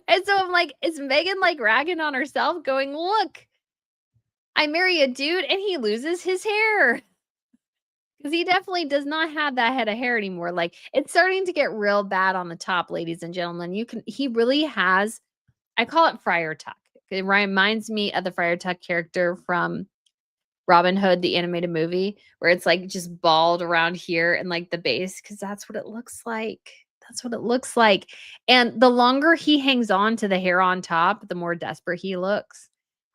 And so I'm like, is Meghan like ragging on herself, going, look, I marry a dude and he loses his hair? because he definitely does not have that head of hair anymore. Like, it's starting to get real bad on the top, ladies and gentlemen. He really has, I call it Friar Tuck. It reminds me of the Friar Tuck character from Robin Hood, the animated movie, where it's like just bald around here and like the base, because that's what it looks like. That's what it looks like. And the longer he hangs on to the hair on top, the more desperate he looks.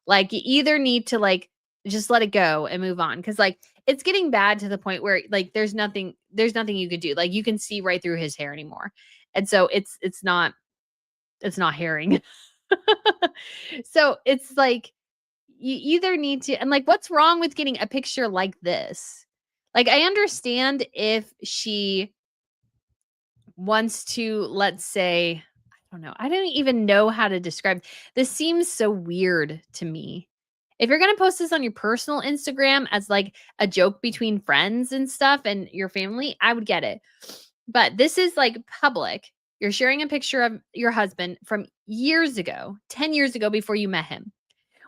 Like, you either need to like just let it go and move on. Cause like it's getting bad to the point where like there's nothing you could do. Like, you can see right through his hair anymore. And so it's not herring. So it's like you either need to, and like, what's wrong with getting a picture like this? Like, I understand if she wants to, let's say, I don't know. I don't even know how to describe. This seems so weird to me. If you're going to post this on your personal Instagram as like a joke between friends and stuff and your family, I would get it. But this is like public. You're sharing a picture of your husband from years ago, 10 years ago before you met him,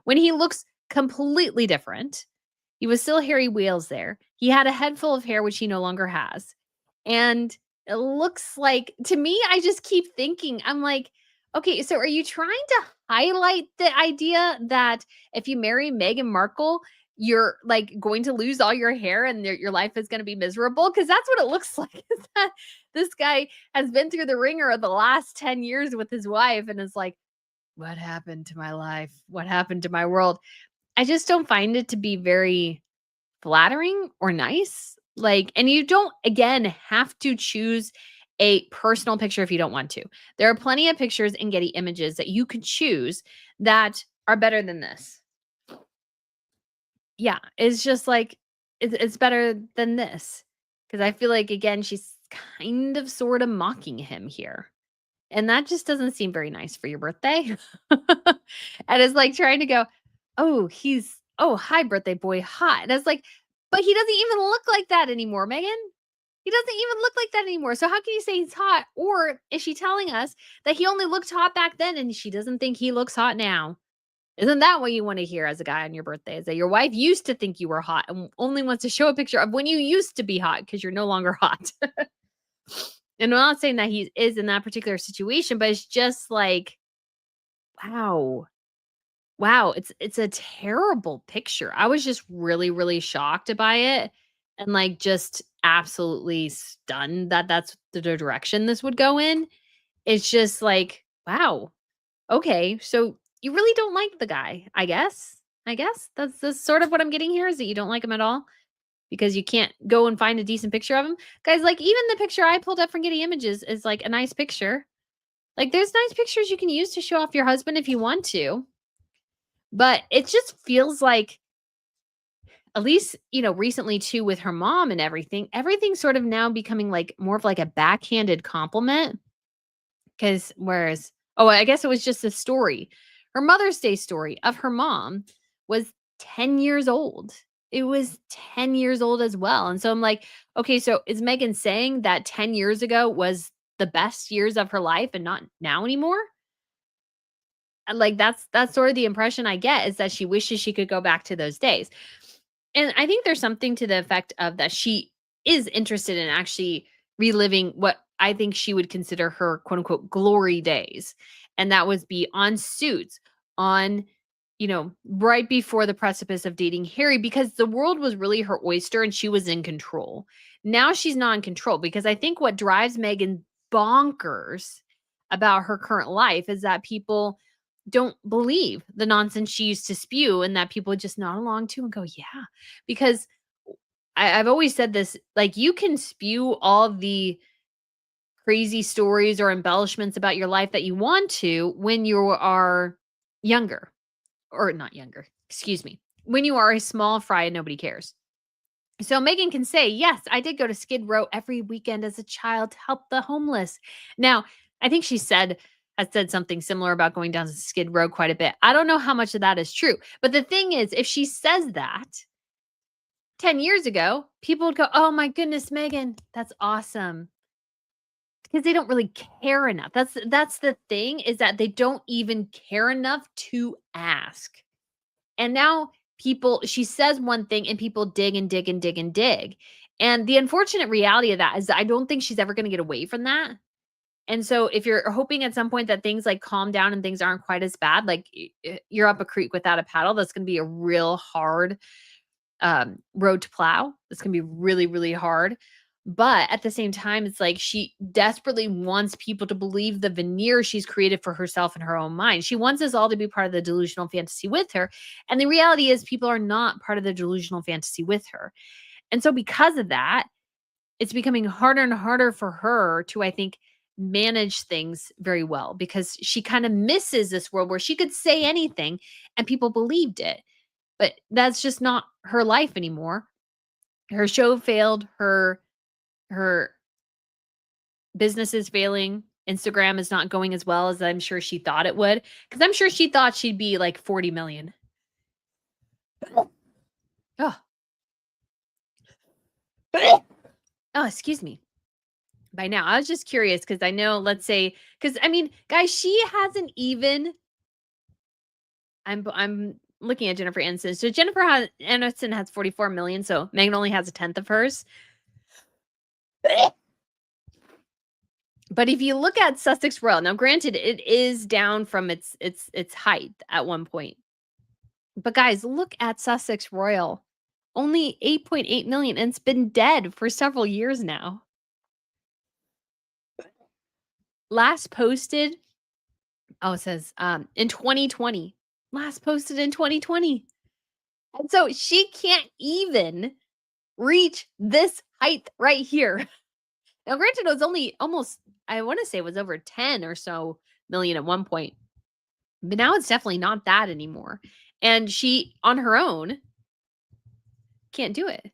when he looks completely different. He was still Harry Wales there. He had a head full of hair, which he no longer has. And it looks like, to me, I just keep thinking, I'm like, okay, so are you trying to highlight the idea that if you marry Meghan Markle, you're like going to lose all your hair and your life is going to be miserable? Because that's what it looks like. Is that this guy has been through the ringer of the last 10 years with his wife and is like, what happened to my life? What happened to my world? I just don't find it to be very flattering or nice. Like, and you don't, again, have to choose a personal picture if you don't want to. There are plenty of pictures in Getty Images that you could choose that are better than this. Yeah, it's just like, it's better than this. Because I feel like, again, she's kind of sort of mocking him here. And that just doesn't seem very nice for your birthday. And it's like trying to go, "Oh, hi, birthday boy, hot." And it's like, but he doesn't even look like that anymore, Megan. He doesn't even look like that anymore. So how can you say he's hot? Or is she telling us that he only looked hot back then and she doesn't think he looks hot now? Isn't that what you want to hear as a guy on your birthday? Is that your wife used to think you were hot and only wants to show a picture of when you used to be hot because you're no longer hot? And I'm not saying that he is in that particular situation, but it's just like, wow. Wow, it's a terrible picture. I was just really, really shocked by it and like just absolutely stunned that that's the direction this would go in. It's just like, wow. Okay, so you really don't like the guy, I guess. I guess that's sort of what I'm getting here, is that you don't like him at all because you can't go and find a decent picture of him. Guys, like, even the picture I pulled up from Getty Images is like a nice picture. Like, there's nice pictures you can use to show off your husband if you want to. But it just feels like, at least, recently too, with her mom and everything's sort of now becoming like more of like a backhanded compliment. Because whereas, oh, I guess it was just a story. Her Mother's Day story of her mom was 10 years old. It was 10 years old as well. And so I'm like, okay, so is Megan saying that 10 years ago was the best years of her life and not now anymore? Like, that's sort of the impression I get, is that she wishes she could go back to those days. And I think there's something to the effect of that she is interested in actually reliving what I think she would consider her quote unquote glory days. And that was be on Suits, on, right before the precipice of dating Harry, because the world was really her oyster and she was in control. Now she's not in control, because I think what drives Megan bonkers about her current life is that people don't believe the nonsense she used to spew, and that people just nod along to and go, yeah. Because I've always said this, like, you can spew all the crazy stories or embellishments about your life that you want to when you are younger, or not younger, excuse me, when you are a small fry and nobody cares. So Megan can say, yes, I did go to Skid Row every weekend as a child to help the homeless. Now, I think she has said something similar about going down to Skid Row quite a bit. I don't know how much of that is true. But the thing is, if she says that 10 years ago, people would go, oh my goodness, Megan, that's awesome. Because they don't really care enough. That's the thing, is that they don't even care enough to ask. And now she says one thing and people dig and dig and dig and dig. And the unfortunate reality of that is that I don't think she's ever gonna get away from that. And so if you're hoping at some point that things, like, calm down and things aren't quite as bad, like, you're up a creek without a paddle, that's gonna be a real hard, road to plow. It's gonna be really, really hard. But at the same time, it's like she desperately wants people to believe the veneer she's created for herself in her own mind. She wants us all to be part of the delusional fantasy with her. And the reality is people are not part of the delusional fantasy with her. And so because of that, it's becoming harder and harder for her to, I think, manage things very well because she kind of misses this world where she could say anything and people believed it. But that's just not her life anymore. Her show failed, her business is failing. Instagram is not going as well as I'm sure she thought it would. Because I'm sure she thought she'd be like 40 million. Oh. Oh, excuse me. By now, I was just curious because I know, let's say, because I mean, guys, she hasn't even. I'm looking at Jennifer Aniston. So Aniston has 44 million. So Megan only has a tenth of hers. But if you look at Sussex Royal, now granted, it is down from its height at one point. But guys, look at Sussex Royal. Only 8.8 million, and it's been dead for several years now. Last posted, oh, it says in 2020. Last posted in 2020. And so she can't even reach this height right here. Now, granted, it was only almost, I want to say it was over 10 or so million at one point. But now it's definitely not that anymore. And she, on her own, can't do it.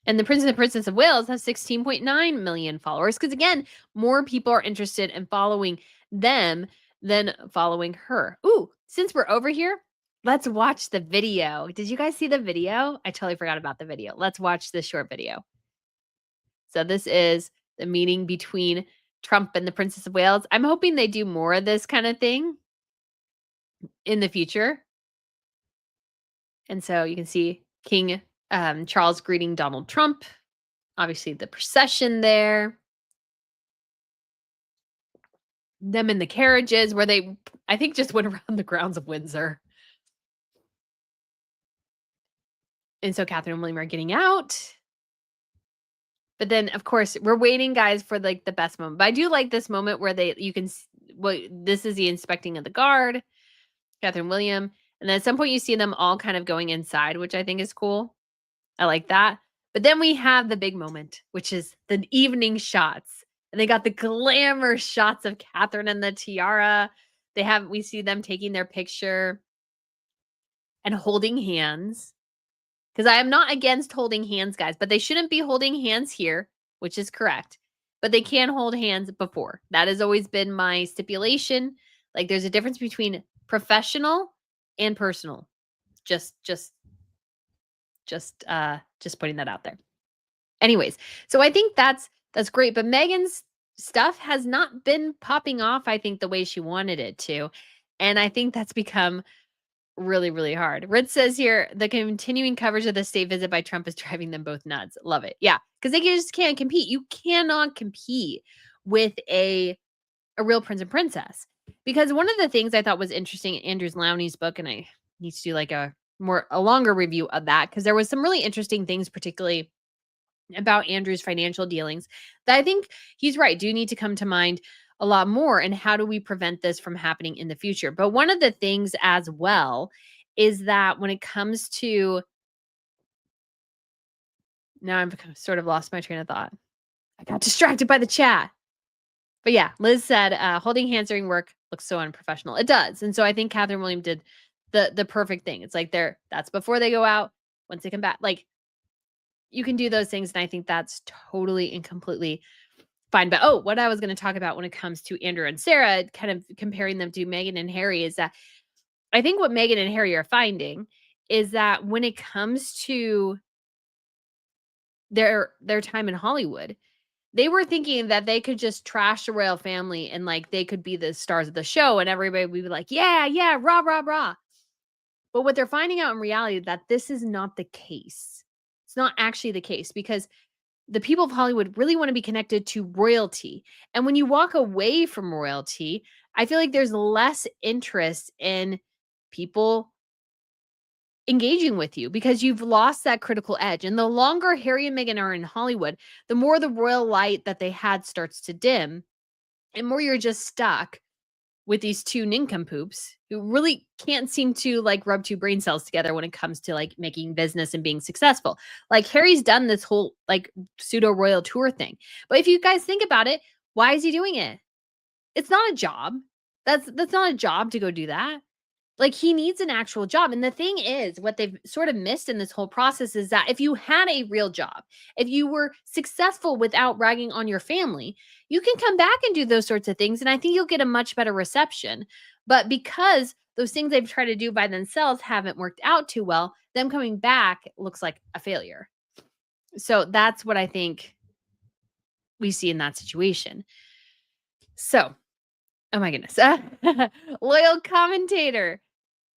And the Prince and Princess of Wales has 16.9 million followers because, again, more people are interested in following them than following her. Ooh, since we're over here, let's watch the video. Did you guys see the video? I totally forgot about the video. Let's watch this short video. So this is the meeting between Trump and the Princess of Wales. I'm hoping they do more of this kind of thing in the future. And so you can see King Charles greeting Donald Trump. Obviously, the procession there. Them in the carriages where they, I think, just went around the grounds of Windsor. And so Catherine and William are getting out. But then, of course, we're waiting, guys, for like the best moment. But I do like this moment where you can, well, this is the inspecting of the guard, Catherine and William. And then at some point you see them all kind of going inside, which I think is cool. I like that. But then we have the big moment, which is the evening shots. And they got the glamour shots of Catherine and the tiara. We see them taking their picture and holding hands. Because I am not against holding hands, guys, but they shouldn't be holding hands here, which is correct. But they can hold hands before. That has always been my stipulation. Like there's a difference between professional and personal. Just putting that out there. Anyways, so I think that's great. But Meghan's stuff has not been popping off, I think, the way she wanted it to. And I think that's become really, really hard. Ritz says here, the continuing coverage of the state visit by Trump is driving them both nuts. Love it. Yeah, because they just can't compete. You cannot compete with a real prince and princess. Because one of the things I thought was interesting in Andrews Lowney's book, and I need to do like a longer review of that, because there was some really interesting things, particularly about Andrew's financial dealings, that I think he's right, do need to come to mind a lot more. And how do we prevent this from happening in the future? But one of the things as well is that when it comes to, now I've sort of lost my train of thought. I got distracted by the chat. But yeah, Liz said, holding hands during work looks so unprofessional. It does. And so I think Catherine William did the perfect thing. It's like that's before they go out. Once they come back, like you can do those things. And I think that's totally and completely fine. But what I was going to talk about when it comes to Andrew and Sarah, kind of comparing them to Meghan and Harry, is that I think what Meghan and Harry are finding is that when it comes to their time in Hollywood, they were thinking that they could just trash the royal family and like they could be the stars of the show and everybody would be like, yeah, yeah, rah, rah, rah. But what they're finding out in reality that this is not the case. It's not actually the case because the people of Hollywood really want to be connected to royalty. And when you walk away from royalty, I feel like there's less interest in people engaging with you because you've lost that critical edge. And the longer Harry and Meghan are in Hollywood, the more the royal light that they had starts to dim, and more you're just stuck with these two nincompoops who really can't seem to like rub two brain cells together when it comes to like making business and being successful. Like Harry's done this whole like pseudo royal tour thing. But if you guys think about it, why is he doing it? It's not a job. That's not a job to go do that. Like, he needs an actual job, and the thing is, what they've sort of missed in this whole process is that if you had a real job, if you were successful without ragging on your family, you can come back and do those sorts of things, and I think you'll get a much better reception. But because those things they've tried to do by themselves haven't worked out too well, them coming back looks like a failure. So that's what I think we see in that situation. So, oh my goodness. Loyal commentator.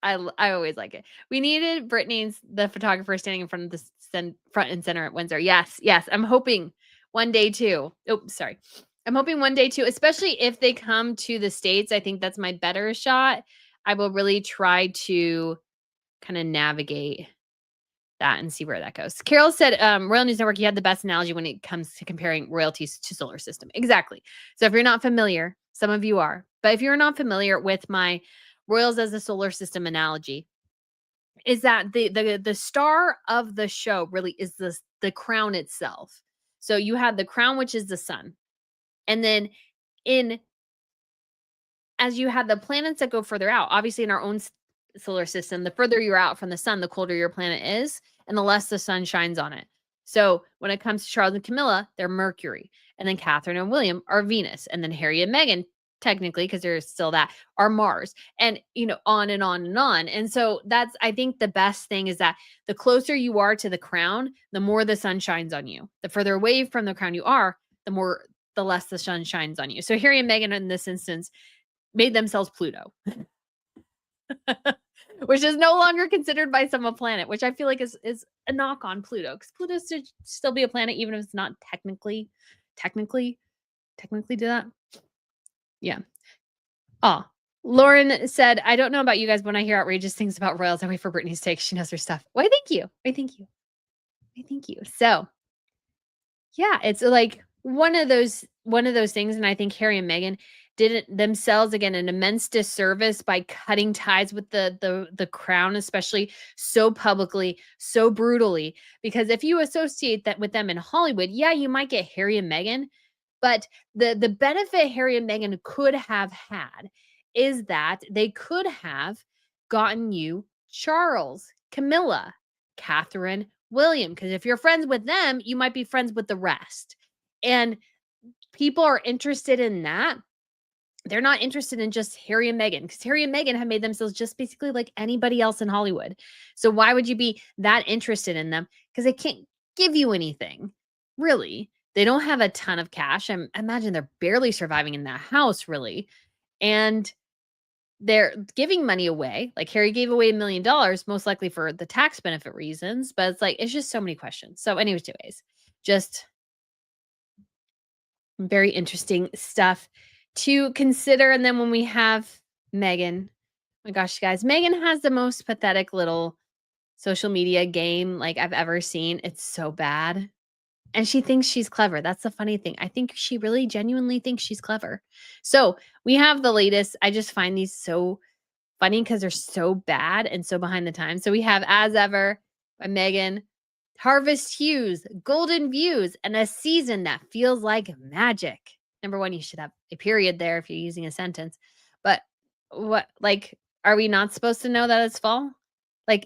I always like it. We needed Brittany's the photographer standing in front of the front and center at Windsor. Yes, yes. I'm hoping one day too. Oh, sorry. I'm hoping one day too, especially if they come to the States. I think that's my better shot. I will really try to kind of navigate that and see where that goes. Carol said, Royal News Network, you had the best analogy when it comes to comparing royalties to solar system. Exactly. So if you're not familiar, some of you are, but if you're not familiar with my royals as a solar system analogy, is that the star of the show really is the crown itself. So you have the crown, which is the sun. And then in as you have the planets that go further out, obviously in our own solar system, the further you're out from the sun, the colder your planet is, and the less the sun shines on it. So when it comes to Charles and Camilla, they're Mercury. And then Catherine and William are Venus. And then Harry and Meghan, technically, because there's still that, are Mars. And, on and on and on. And so that's, I think the best thing is that the closer you are to the crown, the more the sun shines on you. The further away from the crown you are, the less the sun shines on you. So Harry and Meghan in this instance made themselves Pluto, which is no longer considered by some a planet, which I feel like is a knock on Pluto, because Pluto should still be a planet, even if it's not technically do that. Yeah. Oh, Lauren said, I don't know about you guys, but when I hear outrageous things about royals, I wait for Brittany's take. She knows her stuff. Why, thank you. Why, thank you. Why, thank you. So, yeah, it's like one of those things, and I think Harry and Meghan did it themselves again an immense disservice by cutting ties with the crown, especially so publicly, so brutally. Because if you associate that with them in Hollywood, yeah, you might get Harry and Meghan, but the benefit Harry and Meghan could have had is that they could have gotten you Charles, Camilla, Catherine, William. Because if you're friends with them, you might be friends with the rest. And people are interested in that. They're not interested in just Harry and Meghan, because Harry and Meghan have made themselves just basically like anybody else in Hollywood. So why would you be that interested in them? Because they can't give you anything, really. They don't have a ton of cash. I imagine they're barely surviving in that house, really. And they're giving money away. Like Harry gave away $1 million, most likely for the tax benefit reasons. But it's just so many questions. So anyways, just very interesting stuff to consider. And then when we have Meghan, oh my gosh, guys, Meghan has the most pathetic little social media game like I've ever seen. It's so bad. And she thinks she's clever. That's the funny thing. I think she really genuinely thinks she's clever. So we have the latest. I just find these so funny because they're so bad and so behind the times. So we have As Ever by Meghan, Harvest Hues, Golden Views, and a season that feels like magic. Number one, you should have a period there if you're using a sentence. But are we not supposed to know that it's fall?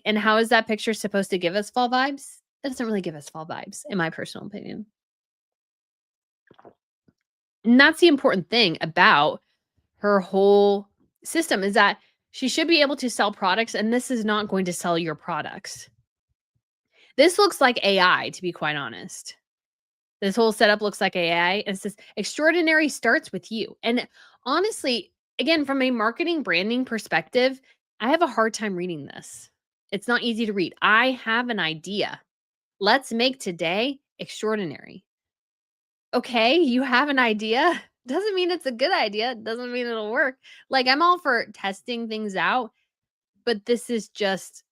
And how is that picture supposed to give us fall vibes? It doesn't really give us fall vibes, in my personal opinion. And that's the important thing about her whole system, is that she should be able to sell products, and this is not going to sell your products. This looks like AI, to be quite honest. This whole setup looks like AI. And it says, extraordinary starts with you. And honestly, again, from a marketing branding perspective, I have a hard time reading this. It's not easy to read. I have an idea. Let's make today extraordinary. Okay, you have an idea. Doesn't mean it's a good idea. Doesn't mean it'll work. Like, I'm all for testing things out, but this is just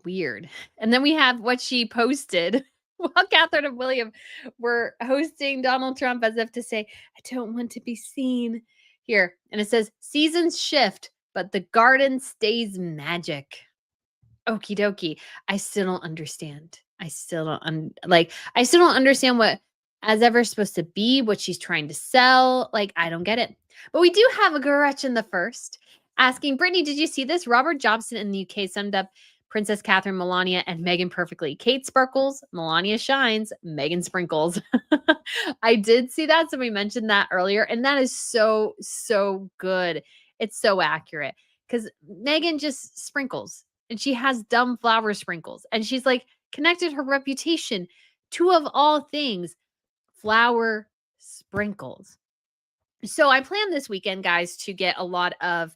weird. And then we have what she posted while Catherine and William were hosting Donald Trump, as if to say, I don't want to be seen here. And it says, seasons shift, but the garden stays magic. Okie dokie. I still don't understand. I still don't I still don't understand what as ever supposed to be, what she's trying to sell. Like, I don't get it. But we do have a Gretchen the first asking, Brittany, did you see this? Robert Jobson in the UK summed up Princess Catherine, Melania, and Meghan perfectly. Kate sparkles, Melania shines, Meghan sprinkles. I did see that. Somebody mentioned that earlier, and that is so, so good. It's so accurate because Meghan just sprinkles and she has dumb flower sprinkles. And she's like connected her reputation to, of all things, flower sprinkles. So I plan this weekend, guys, to get a lot of,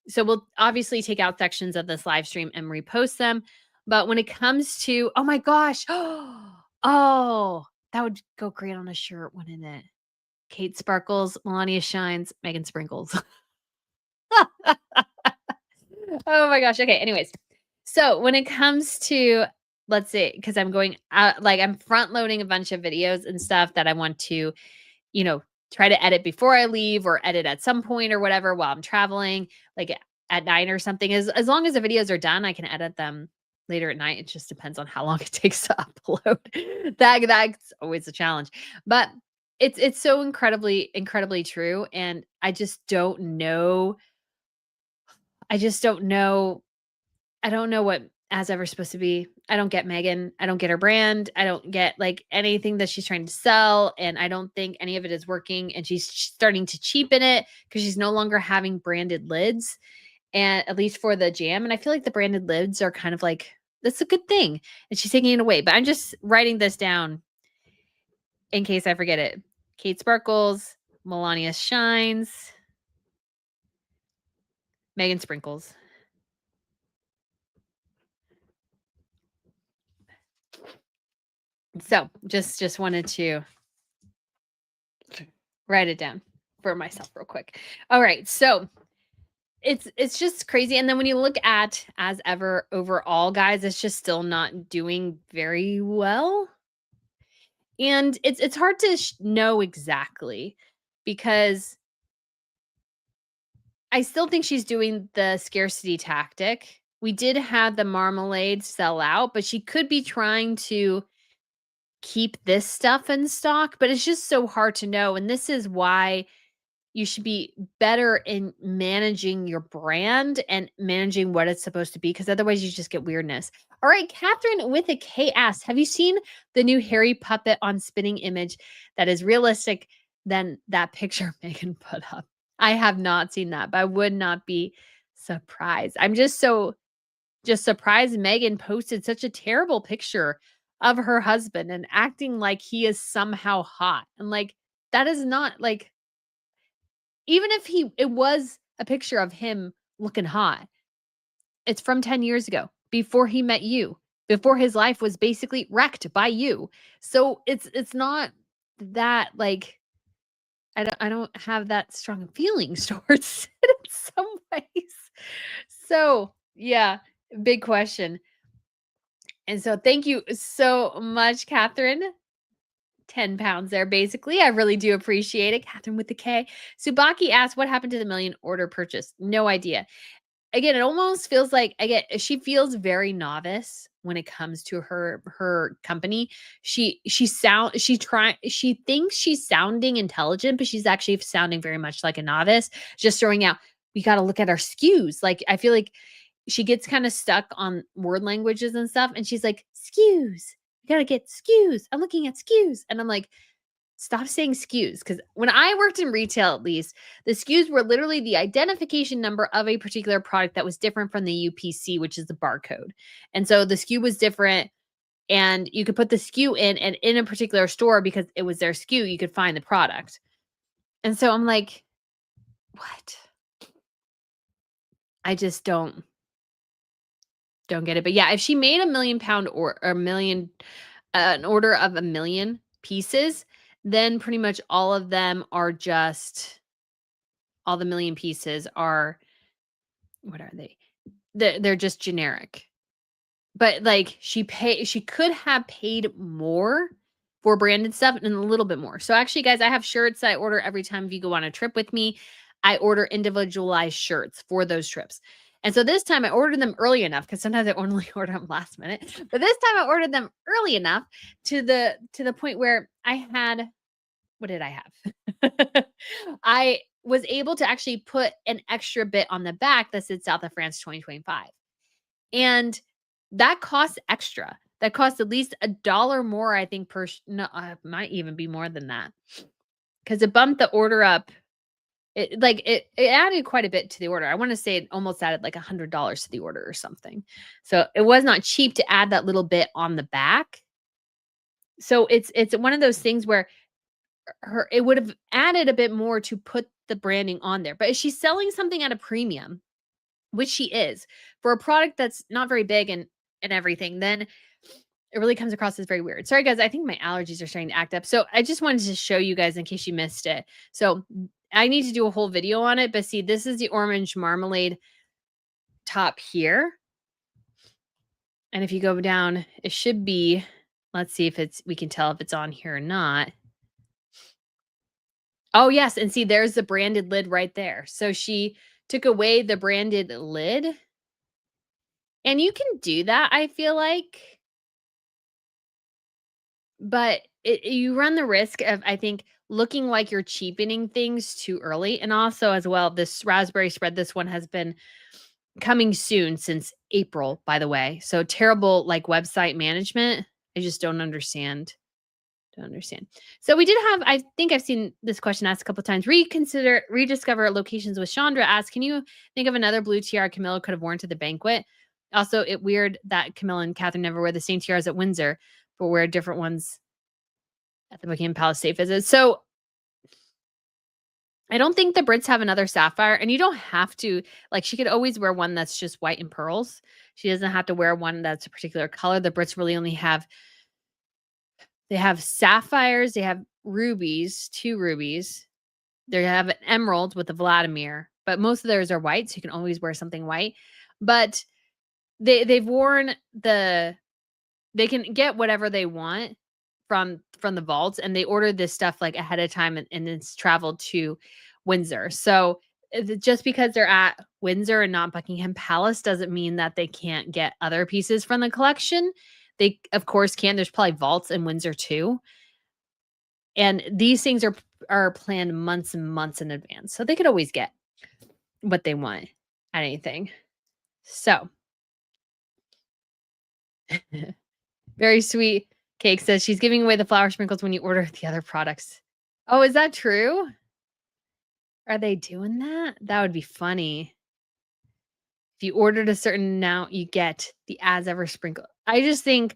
so we'll obviously take out sections of this live stream and repost them. But when it comes to, oh my gosh, oh, that would go great on a shirt, wouldn't it? Kate sparkles, Melania shines, Meghan sprinkles. Oh my gosh. Okay. Anyways, so when it comes to, let's see, because I'm going out, like I'm front loading a bunch of videos and stuff that I want to, try to edit before I leave or edit at some point or whatever while I'm traveling, like at night or something. As long as the videos are done, I can edit them later at night. It just depends on how long it takes to upload. That's always a challenge. But it's so incredibly, incredibly true. And I just don't know. I just don't know. I don't know what as ever supposed to be. I don't get Meghan. I don't get her brand. I don't get like anything that she's trying to sell. And I don't think any of it is working. And she's starting to cheapen it because she's no longer having branded lids. And at least for the jam. And I feel like the branded lids are kind of like, that's a good thing. And she's taking it away. But I'm just writing this down in case I forget it. Kate sparkles, Melania shines, Meghan sprinkles. So just wanted to write it down for myself real quick. All right. So it's just crazy. And then when you look at as ever overall, guys, it's just still not doing very well. And it's hard to know exactly because I still think she's doing the scarcity tactic. We did have the marmalade sell out, but she could be trying to keep this stuff in stock, but it's just so hard to know. And this is why you should be better in managing your brand and managing what it's supposed to be, because otherwise you just get weirdness. All right, Catherine with a K asks, have you seen the new Harry puppet on spinning image that is realistic than that picture Megan put up? I have not seen that, but I would not be surprised. I'm just surprised Megan posted such a terrible picture of her husband and acting like he is somehow hot. And like, that is not like, even if it was a picture of him looking hot, it's from 10 years ago, before he met you, before his life was basically wrecked by you. So it's not that like, I don't have that strong feelings towards it in some ways. So yeah, big question. And so thank you so much, Catherine. 10 pounds there, basically. I really do appreciate it. Catherine with the K. Subaki asked, what happened to the million order purchase? No idea. Again, it almost feels like, she feels very novice when it comes to her company. She thinks she's sounding intelligent, but she's actually sounding very much like a novice, just throwing out, we got to look at our SKUs. Like, I feel like she gets kind of stuck on word languages and stuff. And she's like, SKUs. You got to get SKUs. I'm looking at SKUs. And I'm like, stop saying SKUs. Because when I worked in retail, at least, the SKUs were literally the identification number of a particular product that was different from the UPC, which is the barcode. And so the SKU was different and you could put the SKU in, and in a particular store, because it was their SKU, you could find the product. And so I'm like, what? I just don't get it. But yeah, if she made £1 million or a million, an order of 1 million pieces, then pretty much all of them are just, all the million pieces are, what are they? They're just generic. But, like, she could have paid more for branded stuff and a little bit more. So, actually, guys, I have shirts that I order every time if you go on a trip with me. I order individualized shirts for those trips. And so this time I ordered them early enough, because sometimes I only order them last minute. But this time I ordered them early enough to the point where I had, what did I have? I was able to actually put an extra bit on the back that said South of France 2025. And that costs extra. That costs at least $1 more, I think, no, might even be more than that, because it bumped the order up. It added quite a bit to the order. I wanna say it almost added like $100 to the order or something. So, it was not cheap to add that little bit on the back. So, it's one of those things where it would have added a bit more to put the branding on there. But if she's selling something at a premium, which she is, for a product that's not very big and everything, then it really comes across as very weird. Sorry, guys, I think my allergies are starting to act up. So I just wanted to show you guys in case you missed it. So I need to do a whole video on it, but see, this is the orange marmalade top here. And if you go down, it should be, let's see if we can tell if it's on here or not. Oh, yes, and see, there's the branded lid right there. So she took away the branded lid. And you can do that, I feel like. But you run the risk of, I think, looking like you're cheapening things too early. And also, as well, this raspberry spread, this one has been coming soon since April, by the way. So terrible, like, website management. I just don't understand. Don't understand. So we did have, I think I've seen this question asked a couple times. Rediscover locations with Chandra asked, can you think of another blue tiara Camilla could have worn to the banquet? Also, it weird that Camilla and Catherine never wear the same tiaras at Windsor, but wear different ones at the Buckingham Palace state visit. So I don't think the Brits have another sapphire, and you don't have to, like, she could always wear one that's just white and pearls. She doesn't have to wear one that's a particular color. The Brits really only have, they have sapphires, they have rubies, 2 rubies. They have an emerald with a Vladimir, but most of theirs are white, so you can always wear something white. But they've worn they can get whatever they want from the vaults, and they ordered this stuff, like, ahead of time, and it's traveled to Windsor. So, just because they're at Windsor and not Buckingham Palace doesn't mean that they can't get other pieces from the collection. They, of course, can. There's probably vaults in Windsor too. And these things are planned months and months in advance. So they could always get what they want at anything. So very sweet. Cake says she's giving away the flower sprinkles when you order the other products. Oh, is that true? Are they doing that? That would be funny. If you ordered a certain amount, you get the as ever sprinkle. I just think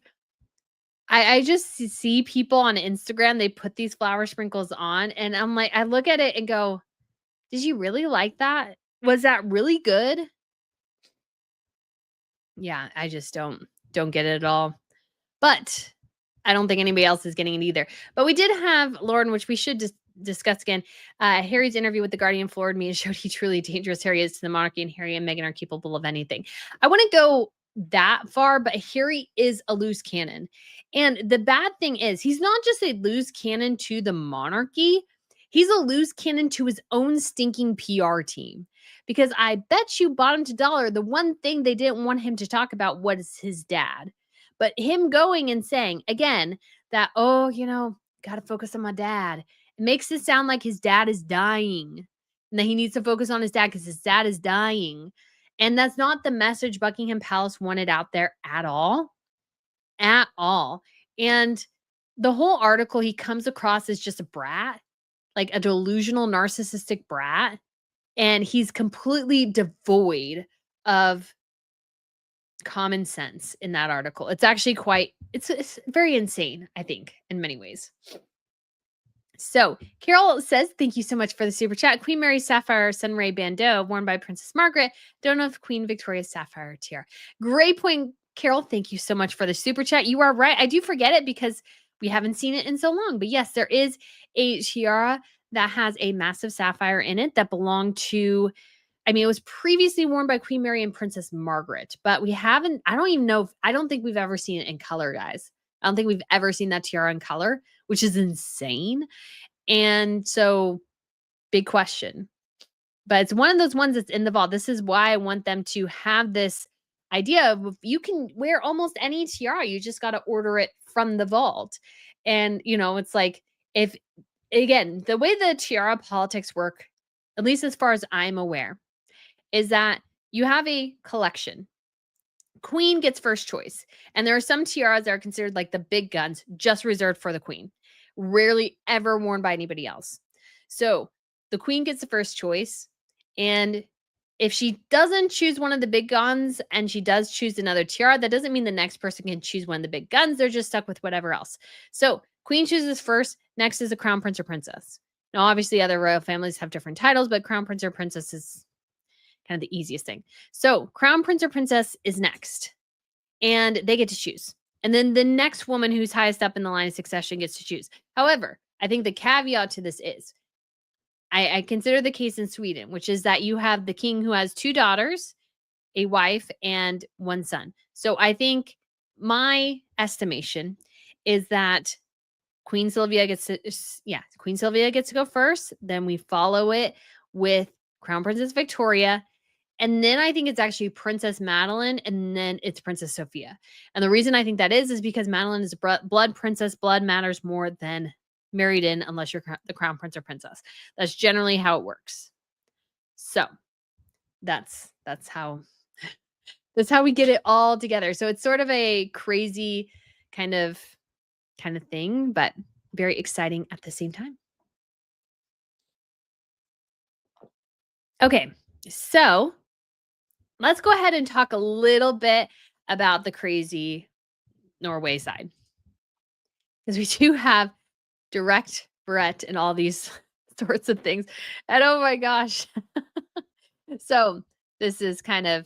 I just see people on Instagram, they put these flower sprinkles on, and I'm like, I look at it and go, did you really like that? Was that really good? Yeah, I just don't get it at all. But I don't think anybody else is getting it either. But we did have Lauren, which we should discuss again. Harry's interview with The Guardian floored me and showed he truly dangerous Harry is to the monarchy, and Harry and Meghan are capable of anything. I wouldn't go that far, but Harry is a loose cannon. And the bad thing is, he's not just a loose cannon to the monarchy, he's a loose cannon to his own stinking PR team. Because I bet you bottom to dollar, the one thing they didn't want him to talk about was his dad. But him going and saying again that, oh, got to focus on my dad. It makes it sound like his dad is dying and that he needs to focus on his dad because his dad is dying. And that's not the message Buckingham Palace wanted out there at all. At all. And the whole article, he comes across as just a brat, like a delusional, narcissistic brat. And he's completely devoid of common sense in that article. It's actually it's very insane, I think, in many ways. So Carol says, thank you so much for the super chat. Queen Mary's sapphire sunray bandeau worn by Princess Margaret. Don't know if Queen Victoria's sapphire tiara. Great point, Carol. Thank you so much for the super chat. You are right. I do forget it because we haven't seen it in so long. But yes, there is a tiara that has a massive sapphire in it that belonged to, I mean, it was previously worn by Queen Mary and Princess Margaret, but we haven't, I don't even know, I don't think we've ever seen it in color, guys. I don't think we've ever seen that tiara in color, which is insane. And so, big question. But it's one of those ones that's in the vault. This is why I want them to have this idea of you can wear almost any tiara. You just got to order it from the vault. And, it's like, if, again, the way the tiara politics work, at least as far as I'm aware, is that you have a collection. Queen gets first choice. And there are some tiaras that are considered like the big guns, just reserved for the queen, rarely ever worn by anybody else. So the queen gets the first choice. And if she doesn't choose one of the big guns and she does choose another tiara, that doesn't mean the next person can choose one of the big guns. They're just stuck with whatever else. So queen chooses first. Next is a crown prince or princess. Now, obviously, other royal families have different titles, but crown prince or princess is kind of the easiest thing. So crown prince or princess is next, and they get to choose. And then the next woman who's highest up in the line of succession gets to choose. However, I think the caveat to this is I consider the case in Sweden, which is that you have the king who has 2 daughters, a wife, and 1 son. So I think my estimation is that Queen Sylvia gets to go first. Then we follow it with Crown Princess Victoria. And then I think it's actually Princess Madeline, and then it's Princess Sophia. And the reason I think that is because Madeline is blood princess. Blood matters more than married in, unless you're the crown prince or princess. That's generally how it works. So that's how we get it all together. So it's sort of a crazy kind of thing, but very exciting at the same time. Okay, so let's go ahead and talk a little bit about the crazy Norway side. Because we do have direct Brett and all these sorts of things. And oh my gosh. So this is kind of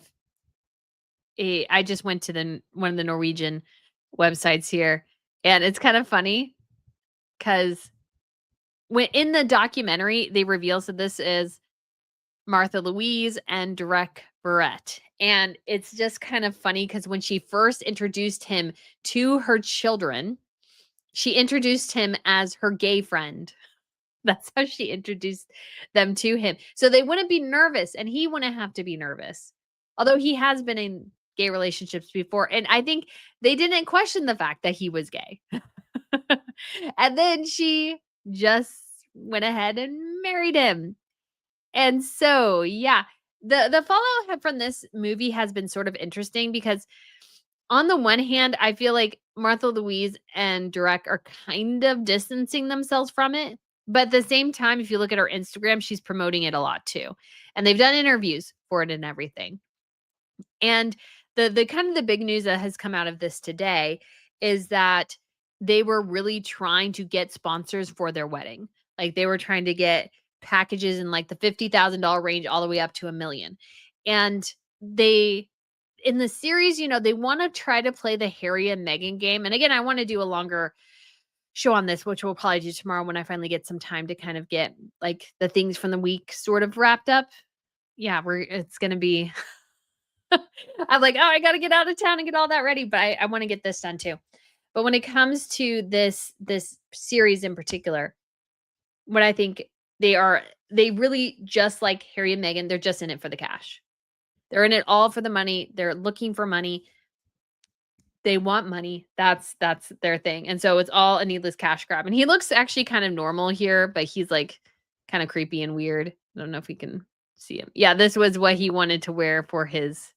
I just went to one of the Norwegian websites here, and it's kind of funny because when in the documentary, they reveal that this is Martha Louise and Derek Barrett. And it's just kind of funny because when she first introduced him to her children, she introduced him as her gay friend. That's how she introduced them to him. So they wouldn't be nervous, and he wouldn't have to be nervous. Although he has been in gay relationships before. And I think they didn't question the fact that he was gay. And then she just went ahead and married him. And so, yeah, the follow-up from this movie has been sort of interesting because on the one hand, I feel like Martha Louise and Derek are kind of distancing themselves from it. But at the same time, if you look at her Instagram, she's promoting it a lot too. And they've done interviews for it and everything. And the kind of the big news that has come out of this today is that they were really trying to get sponsors for their wedding. Like they were trying to get packages in like the $50,000 range all the way up to $1 million. And they in the series, they want to try to play the Harry and Meghan game. And again, I want to do a longer show on this, which we'll probably do tomorrow when I finally get some time to kind of get like the things from the week sort of wrapped up. Yeah, it's going to be I'm like, oh, I got to get out of town and get all that ready, but I want to get this done too. But when it comes to this series in particular, what I think they really, just like Harry and Meghan, they're just in it for the cash. They're in it all for the money. They're looking for money. They want money. That's their thing. And so it's all a needless cash grab. And he looks actually kind of normal here, but he's like kind of creepy and weird. I don't know if we can see him. Yeah, this was what he wanted to wear for his.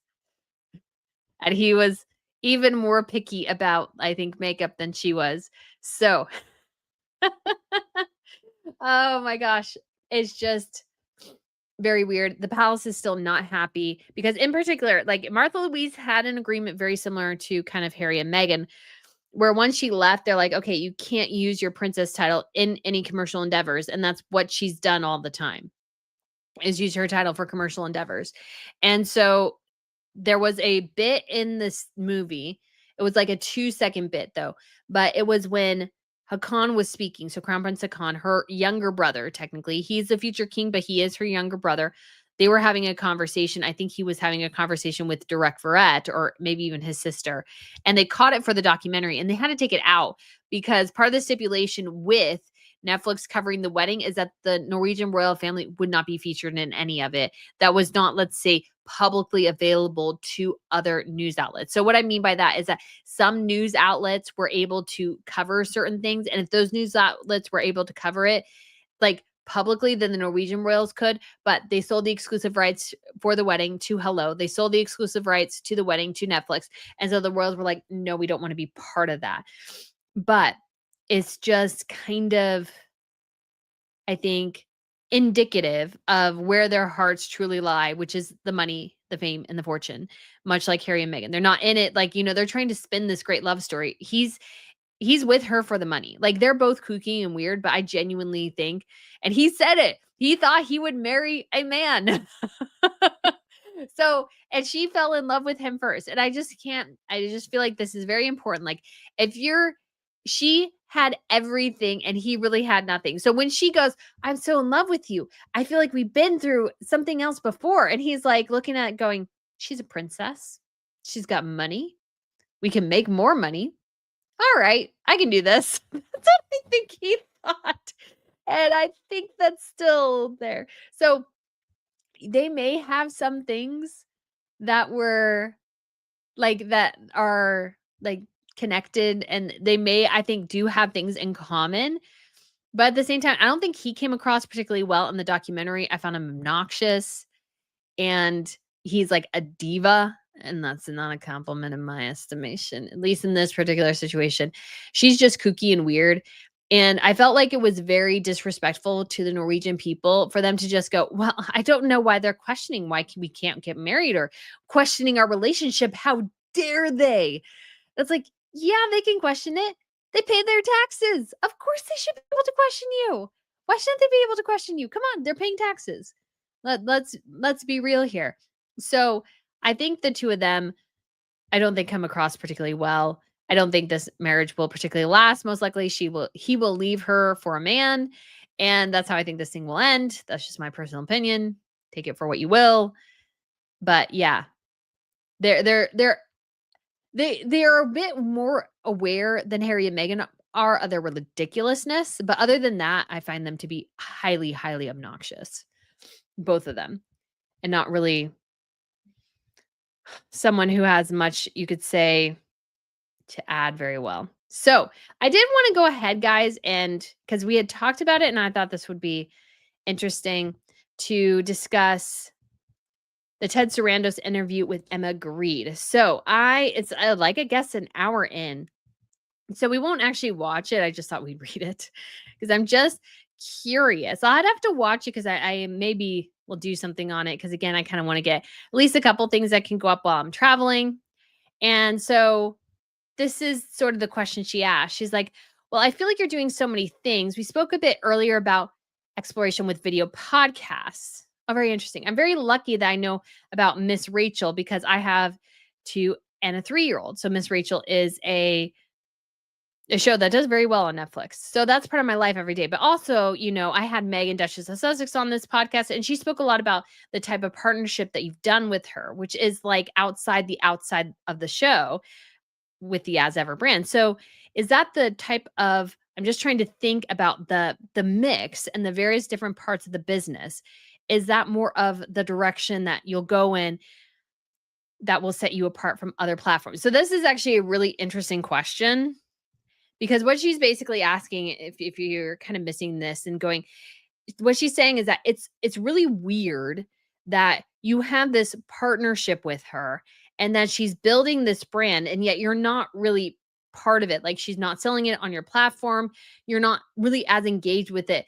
And he was even more picky about, I think, makeup than she was. So, oh my gosh. It's just, very weird. The palace is still not happy because, in particular, like Martha Louise had an agreement very similar to kind of Harry and Meghan, where once she left, they're like, okay, you can't use your princess title in any commercial endeavors. And that's what she's done all the time, is use her title for commercial endeavors. And so there was a bit in this movie. It was like a 2-second bit though, but it was when Hakan was speaking. So Crown Prince Hakan, her younger brother, technically, he's the future king, but he is her younger brother. They were having a conversation. I think he was having a conversation with Direct Verrett or maybe even his sister. And they caught it for the documentary and they had to take it out because part of the stipulation with Netflix covering the wedding is that the Norwegian royal family would not be featured in any of it. That was not, let's say, publicly available to other news outlets. So what I mean by that is that some news outlets were able to cover certain things. And if those news outlets were able to cover it, like publicly, then the Norwegian royals could, but they sold the exclusive rights for the wedding to Hello. They sold the exclusive rights to the wedding to Netflix. And so the royals were like, no, we don't want to be part of that. But it's just kind of, I think, indicative of where their hearts truly lie, which is the money, the fame, and the fortune, much like Harry and Meghan. They're not in it like, they're trying to spin this great love story. He's with her for the money. Like, they're both kooky and weird, but I genuinely think, and he said it, he thought he would marry a man. So, and she fell in love with him first. And I just feel like this is very important. Like, she had everything and he really had nothing. So when she goes, I'm so in love with you, I feel like we've been through something else before. And he's like looking at it going, she's a princess. She's got money. We can make more money. All right, I can do this. That's what I think he thought. And I think that's still there. So they may have some things that were that are like connected, and they may, I think, do have things in common. But at the same time, I don't think he came across particularly well in the documentary. I found him obnoxious and he's like a diva. And that's not a compliment in my estimation, at least in this particular situation. She's just kooky and weird. And I felt like it was very disrespectful to the Norwegian people for them to just go, well, I don't know why they're questioning why we can't get married or questioning our relationship. How dare they? It's like, yeah, they can question it. They pay their taxes. Of course they should be able to question you. Why shouldn't they be able to question you? Come on, they're paying taxes. Let's be real here. So I think the two of them, I don't think come across particularly well. I don't think this marriage will particularly last. Most likely he will leave her for a man. And that's how I think this thing will end. That's just my personal opinion. Take it for what you will. But yeah, they're they are a bit more aware than Harry and Meghan are of their ridiculousness. But other than that, I find them to be highly, highly obnoxious. Both of them. And not really someone who has much, you could say, to add very well. So I did want to go ahead, guys, and because we had talked about it, and I thought this would be interesting to discuss the Ted Sarandos interview with Emma Grede. So it's like, I guess, an hour in. So we won't actually watch it. I just thought we'd read it because I'm just curious. I'd have to watch it because I maybe will do something on it because, again, I kind of want to get at least a couple things that can go up while I'm traveling. And so this is sort of the question she asked. She's like, well, I feel like you're doing so many things. We spoke a bit earlier about exploration with video podcasts. Oh, very interesting. I'm very lucky that I know about Miss Rachel because I have 2 and a 3-year-old. So Miss Rachel is a show that does very well on Netflix. So that's part of my life every day. But also, I had Megan, Duchess of Sussex, on this podcast, and she spoke a lot about the type of partnership that you've done with her, which is like outside of the show with the As Ever brand. So is that the type of, I'm just trying to think about the mix and the various different parts of the business. Is that more of the direction that you'll go in that will set you apart from other platforms? So this is actually a really interesting question. Because what she's basically asking, if you're kind of missing this and going, what she's saying is that it's really weird that you have this partnership with her and that she's building this brand and yet you're not really part of it. Like, she's not selling it on your platform. You're not really as engaged with it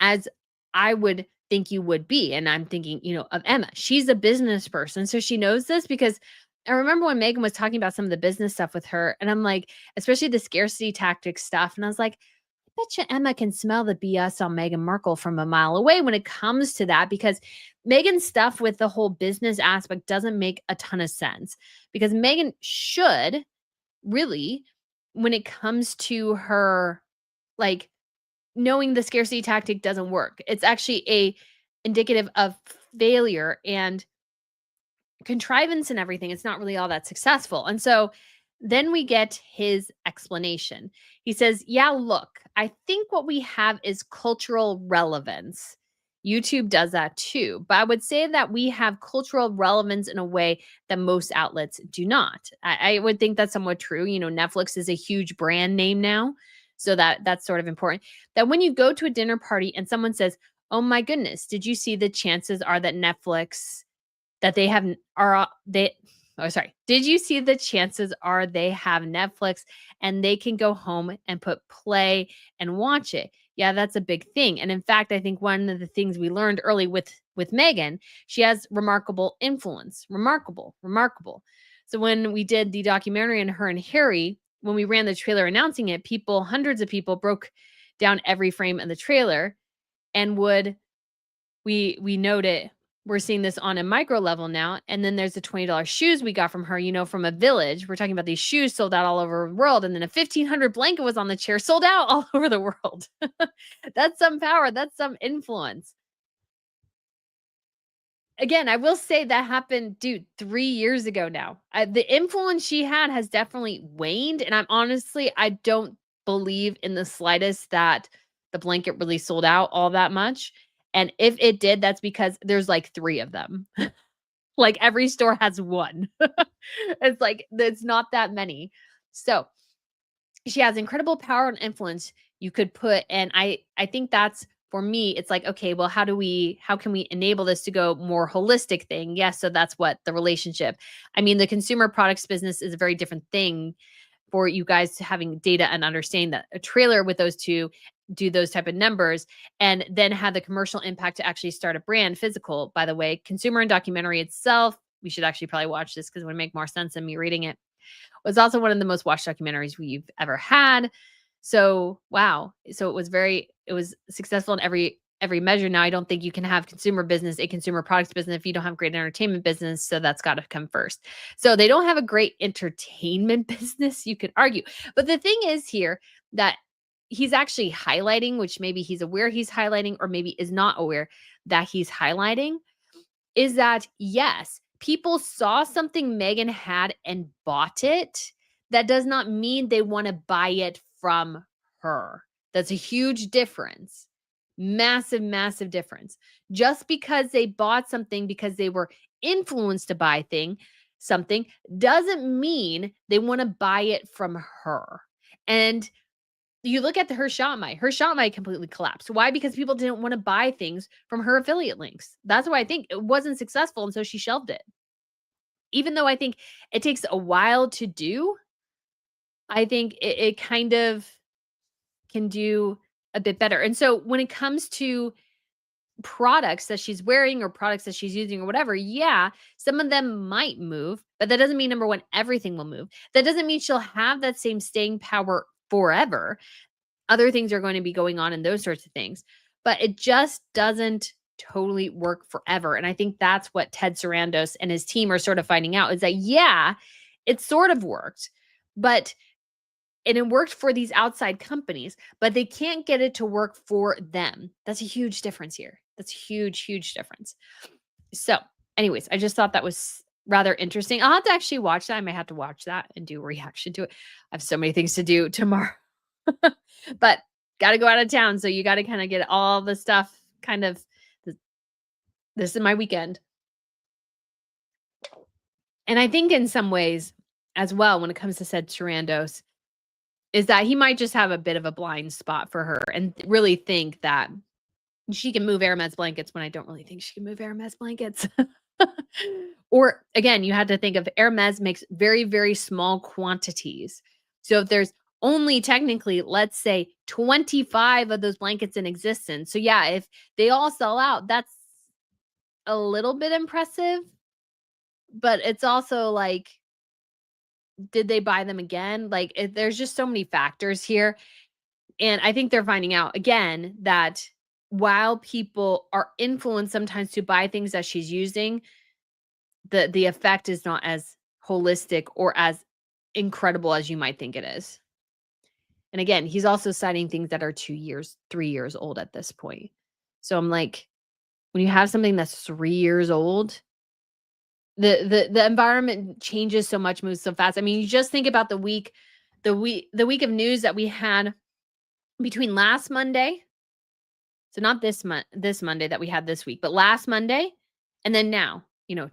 as I would think you would be. And I'm thinking, of Emma. She's a business person, so she knows this because I remember when Meghan was talking about some of the business stuff with her, and I'm like, especially the scarcity tactics stuff, and I was like, I bet you Emma can smell the BS on Meghan Markle from a mile away when it comes to that, because Meghan's stuff with the whole business aspect doesn't make a ton of sense, because Meghan should really, when it comes to her, like, knowing the scarcity tactic doesn't work. It's actually a indicative of failure and contrivance and everything. It's not really all that successful. And so then we get his explanation. He says, yeah, look, I think what we have is cultural relevance. YouTube does that too. But I would say that we have cultural relevance in a way that most outlets do not. I would think that's somewhat true. Netflix is a huge brand name now. So that's sort of important. That when you go to a dinner party and someone says, oh my goodness, did you see the chances are that Netflix that they have are they oh sorry. Did you see the chances are they have Netflix and they can go home and put play and watch it? Yeah, that's a big thing. And in fact, I think one of the things we learned early with Meghan, she has remarkable influence. Remarkable, remarkable. So when we did the documentary on her and Harry, when we ran the trailer announcing it, hundreds of people broke down every frame of the trailer and would we note it. We're seeing this on a micro level now. And then there's the $20 shoes we got from her, from a village. We're talking about these shoes sold out all over the world. And then a 1,500 blanket was on the chair, sold out all over the world. That's some power. That's some influence. Again, I will say that happened, dude, 3 years ago now. The influence she had has definitely waned. And I don't believe in the slightest that the blanket really sold out all that much. And if it did, that's because there's like 3 of them. Like every store has one. It's not that many. So she has incredible power and influence you could put. And I think that's, for me, it's like, okay, well, how can we enable this to go more holistic thing? Yes. So that's what the relationship. I mean, the consumer products business is a very different thing for you guys to having data and understanding that a trailer with those two do those type of numbers and then have the commercial impact to actually start a brand physical. By the way, consumer and documentary itself, we should actually probably watch this because it would make more sense than me reading it. Was also one of the most watched documentaries we've ever had. So, wow. So it was successful in every measure. Now, I don't think you can have a consumer products business if you don't have great entertainment business. So that's got to come first. So they don't have a great entertainment business, you could argue. But the thing is here that he's actually highlighting, which maybe he's aware he's highlighting, or maybe is not aware that he's highlighting, is that yes, people saw something Meghan had and bought it. That does not mean they want to buy it from her. That's a huge difference. Massive, massive difference. Just because they bought something because they were influenced to buy something doesn't mean they want to buy it from her. And you look at her Shopify. Her Shopify completely collapsed. Why? Because people didn't want to buy things from her affiliate links. That's why I think it wasn't successful, and so she shelved it. Even though I think it takes a while to do, I think it kind of can do a bit better. And so when it comes to products that she's wearing or products that she's using or whatever, yeah, some of them might move, but that doesn't mean, number one, everything will move. That doesn't mean she'll have that same staying power forever. Other things are going to be going on and those sorts of things, but it just doesn't totally work forever. And I think that's what Ted Sarandos and his team are sort of finding out, is that, yeah, it sort of worked, and it worked for these outside companies, but they can't get it to work for them. That's a huge difference here. That's a huge, huge difference. So anyways, I just thought that was rather interesting. I'll have to actually watch that. I might have to watch that and do a reaction to it. I have so many things to do tomorrow. But got to go out of town. So you got to kind of get all the stuff kind of, this is my weekend. And I think in some ways as well, when it comes to Ted Sarandos, is that he might just have a bit of a blind spot for her and really think that she can move Hermes blankets when I don't really think she can move Hermes blankets. Or again, you had to think of Hermes makes very, very small quantities. So if there's only technically, let's say 25 of those blankets in existence. So yeah, if they all sell out, that's a little bit impressive, but it's also like, did they buy them again? Like, there's just so many factors here. And I think they're finding out again that while people are influenced sometimes to buy things that she's using, the effect is not as holistic or as incredible as you might think it is. And again, he's also citing things that are 2 years, 3 years old at this point. So I'm like, when you have something that's 3 years old, the environment changes so much, moves so fast. I mean, you just think about the week of news that we had between last Monday, so not this Monday that we had this week, but last Monday, and then now,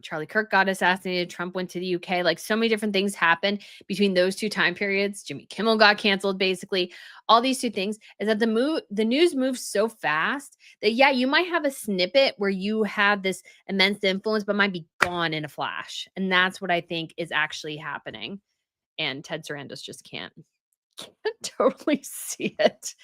Charlie Kirk got assassinated, Trump went to the UK, like so many different things happened between those 2 time periods. Jimmy Kimmel got canceled, basically. All these 2 things is that the news moves so fast that, yeah, you might have a snippet where you have this immense influence, but might be gone in a flash. And that's what I think is actually happening. And Ted Sarandos just can't totally see it.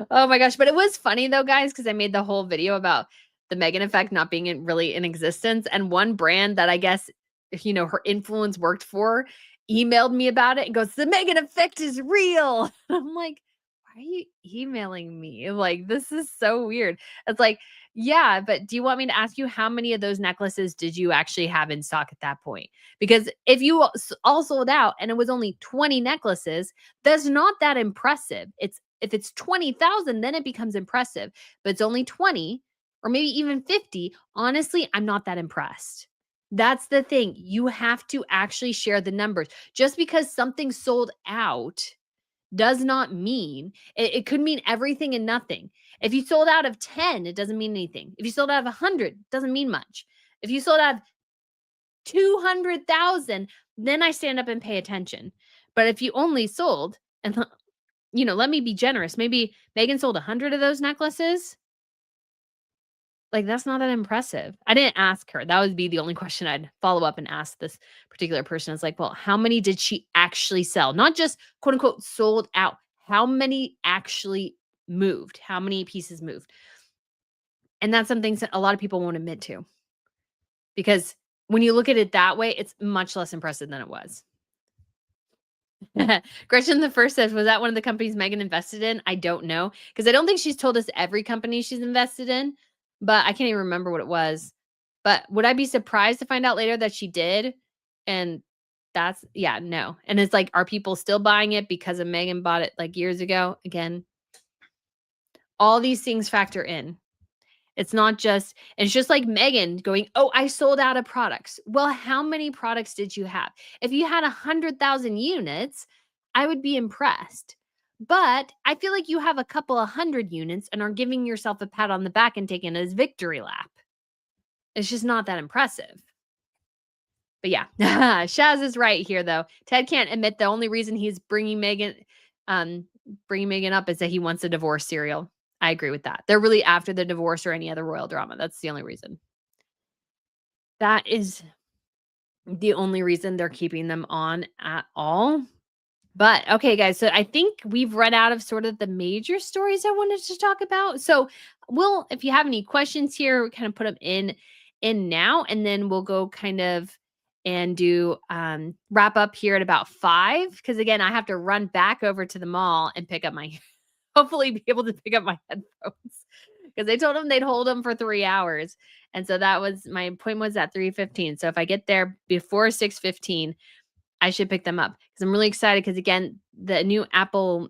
Oh my gosh. But it was funny though, guys, because I made the whole video about the Meghan effect not being really in existence. And one brand that I guess, her influence worked for emailed me about it and goes, the Meghan effect is real. I'm like, why are you emailing me? Like, this is so weird. It's like, yeah, but do you want me to ask you how many of those necklaces did you actually have in stock at that point? Because if you all sold out and it was only 20 necklaces, that's not that impressive. If it's 20,000, then it becomes impressive. But it's only 20 or maybe even 50. Honestly, I'm not that impressed. That's the thing. You have to actually share the numbers. Just because something sold out does not mean it could mean everything and nothing. If you sold out of 10, it doesn't mean anything. If you sold out of 100, it doesn't mean much. If you sold out of 200,000, then I stand up and pay attention. But if you only sold, and let me be generous, maybe Meghan sold 100 of those necklaces, like, that's not that impressive. I didn't ask her. That would be the only question I'd follow up and ask this particular person. It's like, well, how many did she actually sell? Not just quote unquote sold out. How many actually moved? How many pieces moved? And that's something that a lot of people won't admit to. Because when you look at it that way, it's much less impressive than it was. Gretchen the First says, was that one of the companies Meghan invested in? I don't know. Because I don't think she's told us every company she's invested in, but I can't even remember what it was. But would I be surprised to find out later that she did? And no. And it's like, are people still buying it because of Meghan bought it like years ago? Again, all these things factor in. It's just like Meghan going, oh, I sold out of products. Well, how many products did you have? If you had 100,000 units, I would be impressed. But I feel like you have a couple of 100 units and are giving yourself a pat on the back and taking a victory lap. It's just not that impressive. But yeah, Shaz is right here, though. Ted can't admit the only reason he's bringing Meghan up is that he wants a divorce serial. I agree with that. They're really after the divorce or any other royal drama. That's the only reason. That is the only reason they're keeping them on at all. But okay, guys, so I think we've run out of sort of the major stories I wanted to talk about. So if you have any questions here, we kind of put them in now, and then we'll go kind of and do wrap up here at about 5. Because again, I have to run back over to the mall and pick up my hopefully be able to pick up my headphones because they told them they'd hold them for 3 hours. And so that was my appointment was at 3:15. So if I get there before 6:15, I should pick them up because I'm really excited because again, the new Apple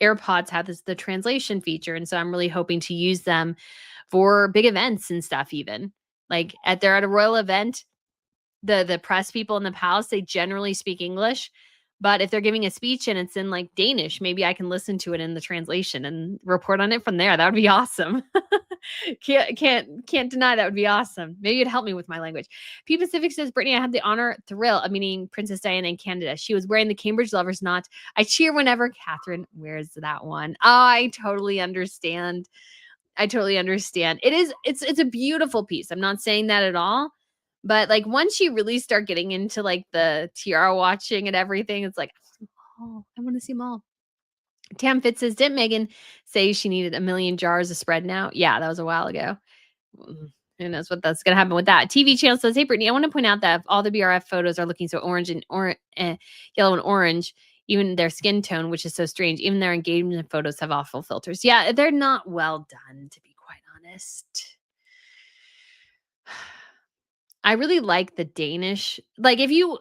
AirPods have the translation feature. And so I'm really hoping to use them for big events and stuff, even like they're at a royal event. The press people in the palace, they generally speak English. But if they're giving a speech and it's in like Danish, maybe I can listen to it in the translation and report on it from there. That would be awesome. Can't deny that would be awesome. Maybe it'd help me with my language. P Pacific says, Brittany, I had the thrill of meeting Princess Diana in Canada. She was wearing the Cambridge Lovers knot. I cheer whenever Catherine wears that one. Oh, I totally understand. It's a beautiful piece. I'm not saying that at all. But like once you really start getting into like the tiara watching and everything, it's like, oh, I want to see them all. Tam Fitz says, didn't Meghan say she needed 1 million jars of spread now? Yeah, that was a while ago. Who knows what that's going to happen with that. TV channel says, hey, Brittany, I want to point out that all the BRF photos are looking so orange and yellow and orange, even their skin tone, which is so strange. Even their engagement photos have awful filters. Yeah, they're not well done, to be quite honest. I really like the Danish. Like if you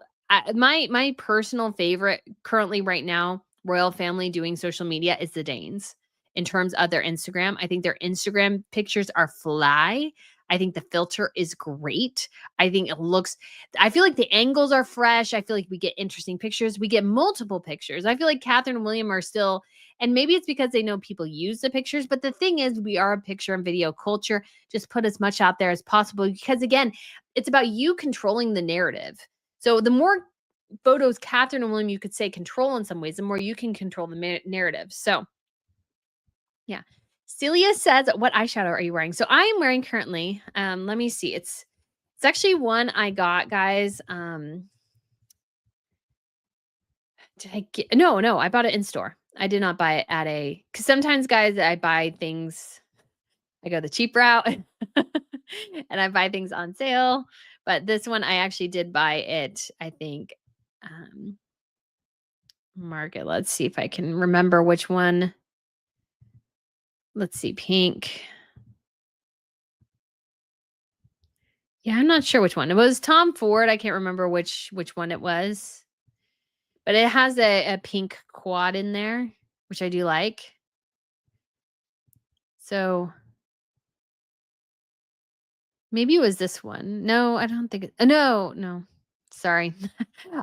my personal favorite currently right now, royal family doing social media is the Danes. In terms of their Instagram, I think their Instagram pictures are fly. I think the filter is great. I think it looks I feel like the angles are fresh. I feel like we get interesting pictures. We get multiple pictures. I feel like Catherine and William are still and maybe it's because they know people use the pictures, but the thing is we are a picture and video culture. Just put as much out there as possible because again, it's about you controlling the narrative. So the more photos Catherine and William you could say control in some ways, the more you can control the narrative. So yeah. Celia says, what eyeshadow are you wearing? So I am wearing currently, let me see. It's actually one I got, guys. Did I get no, I bought it in store. I did not buy it at a because sometimes guys I buy things I go the cheap route and I buy things on sale. But this one I actually did buy it, I think. Market. Let's see if I can remember which one. Let's see, pink. Yeah, I'm not sure which one. It was Tom Ford. I can't remember which one it was. But it has a pink quad in there, which I do like. So maybe it was this one. No, I don't think it no. Sorry.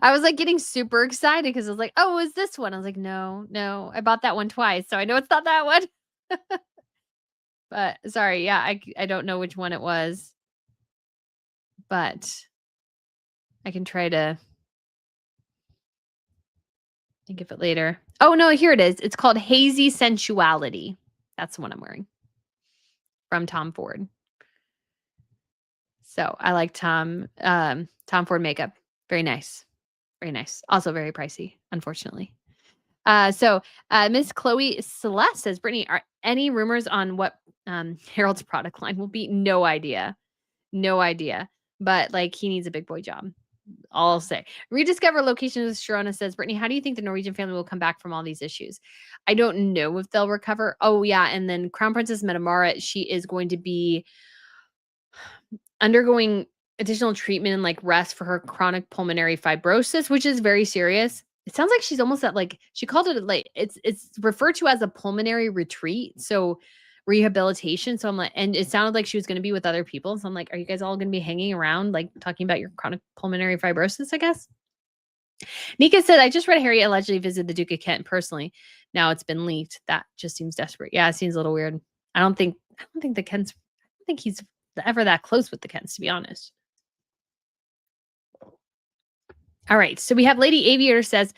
I was like getting super excited because I was like, oh, it was this one? I was like, no. I bought that one twice. So I know it's not that one. But sorry, yeah, I don't know which one it was. But I can try to think of it later. Oh no, here it is. It's called Hazy Sensuality. That's the one I'm wearing from Tom Ford. So I like Tom Ford makeup. Very nice. Very nice. Also very pricey, unfortunately. Miss Chloe Celeste says, Brittany, are any rumors on what Harold's product line will be? No idea. No idea. But like he needs a big boy job. I'll say. Rediscover locations. Sharona says, Brittany, how do you think the Norwegian family will come back from all these issues? I don't know if they'll recover. Oh, yeah. And then Crown Princess Metamara, she is going to be undergoing additional treatment and like rest for her chronic pulmonary fibrosis, which is very serious. It sounds like she's almost at like she called it like it's referred to as a pulmonary retreat. So rehabilitation. So I'm like, and it sounded like she was going to be with other people. So I'm like, are you guys all going to be hanging around like talking about your chronic pulmonary fibrosis, I guess? Nika said, I just read Harry allegedly visited the Duke of Kent personally. Now it's been leaked. That just seems desperate. Yeah, it seems a little weird. I don't think the Kents I don't think he's ever that close with the Kents, to be honest. All right. So we have Lady Aviator says,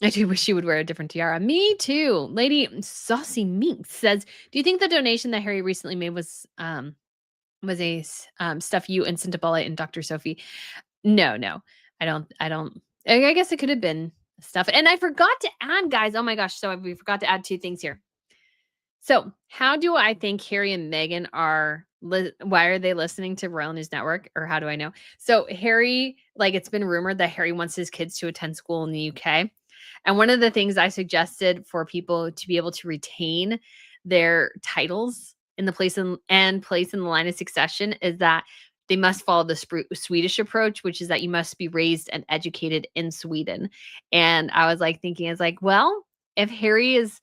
I do wish she would wear a different tiara. Me too. Lady Saucy Minx says, do you think the donation that Harry recently made was a stuff you and Cintabella and Dr. Sophie? No. I guess it could have been stuff. And I forgot to add, guys. Oh my gosh. So we forgot to add two things here. So, how do I think Harry and Meghan are why are they listening to Royal News Network or how do I know? So, Harry, like it's been rumored that Harry wants his kids to attend school in the UK. And one of the things I suggested for people to be able to retain their titles in the place in the line of succession is that they must follow the Swedish approach, which is that you must be raised and educated in Sweden. And I was like thinking, well, if Harry is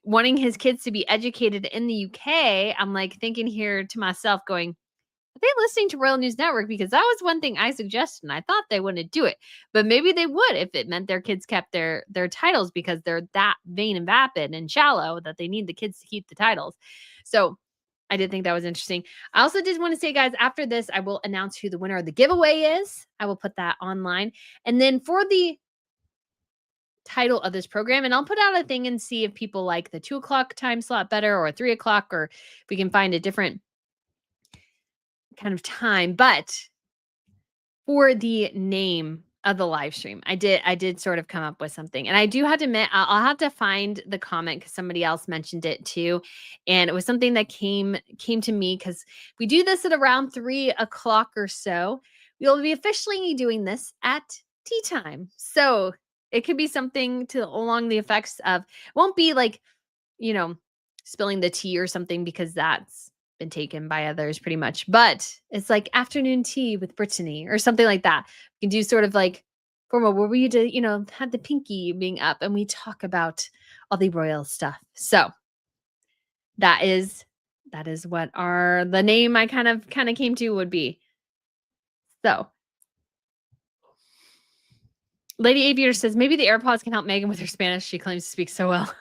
wanting his kids to be educated in the UK, I'm like thinking here to myself, going, are they listening to Royal News Network? Because that was one thing I suggested, and I thought they wouldn't do it, but maybe they would if it meant their kids kept their titles because they're that vain and vapid and shallow that they need the kids to keep the titles. So I did think that was interesting. I also did want to say, guys, after this, I will announce who the winner of the giveaway is. I will put that online, and then for the title of this program, and I'll put out a thing and see if people like the 2:00 time slot better or 3:00, or if we can find a different kind of time. But for the name Of the live stream. I did sort of come up with something, and I do have to admit, I'll have to find the comment because somebody else mentioned it too, and it was something that came to me because we do this at around 3 o'clock or so. We'll be officially doing this at tea time, so it could be something to along the effects of it won't be like, you know, spilling the tea or something because that's been taken by others pretty much. But it's like afternoon tea with Brittany or something like that. We can do sort of like formal where we do, have the pinky being up and we talk about all the royal stuff. So that is what the name I kind of came to would be. So Lady Aviator says maybe the AirPods can help Megan with her Spanish. She claims to speak so well.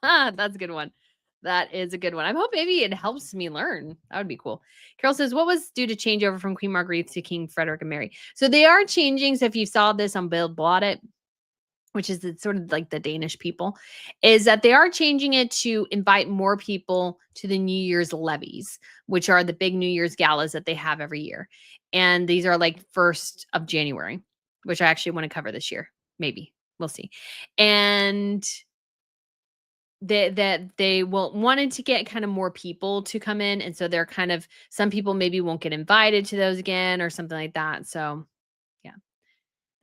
That's a good one. That is a good one. I hope maybe it helps me learn. That would be cool. Carol says, what was due to change over from Queen Marguerite to King Frederick and Mary? So they are changing. So if you saw this on Bill Bought It, which is sort of like the Danish people, is that they are changing it to invite more people to the New Year's levees, which are the big New Year's galas that they have every year. And these are like 1st of January, which I actually want to cover this year. Maybe. We'll see. And that they will wanted to get kind of more people to come in. And so they're kind of some people maybe won't get invited to those again or something like that. So yeah.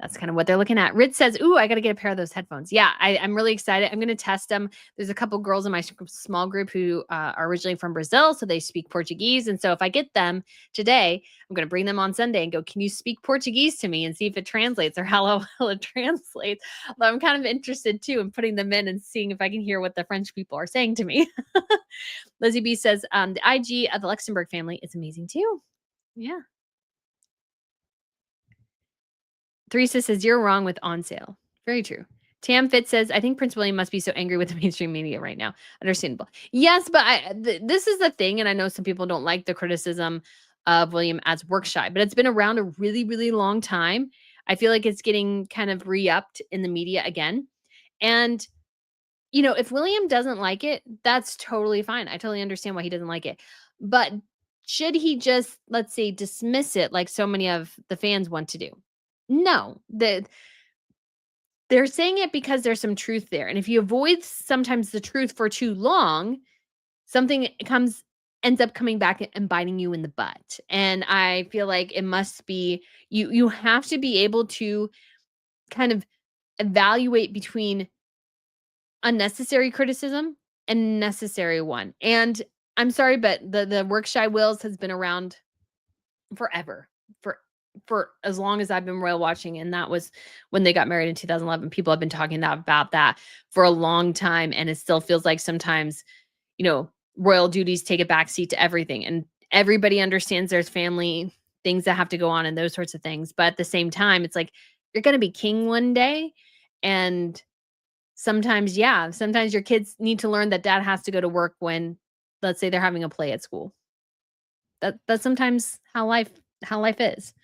That's kind of what they're looking at. Rid says, ooh, I got to get a pair of those headphones. Yeah, I'm really excited. I'm going to test them. There's a couple girls in my small group who are originally from Brazil, so they speak Portuguese. And so if I get them today, I'm going to bring them on Sunday and go, can you speak Portuguese to me and see if it translates or how well it translates? Although I'm kind of interested too in putting them in and seeing if I can hear what the French people are saying to me. Lizzie B says, the IG of the Luxembourg family is amazing too. Yeah. Theresa says, you're wrong with on sale. Very true. Tam Fitz says, I think Prince William must be so angry with the mainstream media right now. Understandable. Yes, but this is the thing, and I know some people don't like the criticism of William as work shy, but it's been around a really, really long time. I feel like it's getting kind of re-upped in the media again. And, if William doesn't like it, that's totally fine. I totally understand why he doesn't like it. But should he just, let's say, dismiss it like so many of the fans want to do? No, they're saying it because there's some truth there. And if you avoid sometimes the truth for too long, something ends up coming back and biting you in the butt. And I feel like it must be you have to be able to kind of evaluate between unnecessary criticism and necessary one. And I'm sorry, but the work shy wills has been around forever. For as long as I've been royal watching, and that was when they got married in 2011. People have been talking about that for a long time, and it still feels like sometimes, royal duties take a backseat to everything, and everybody understands there's family things that have to go on and those sorts of things. But at the same time, it's like you're going to be king one day, and sometimes your kids need to learn that dad has to go to work when, let's say, they're having a play at school. That's sometimes how life is.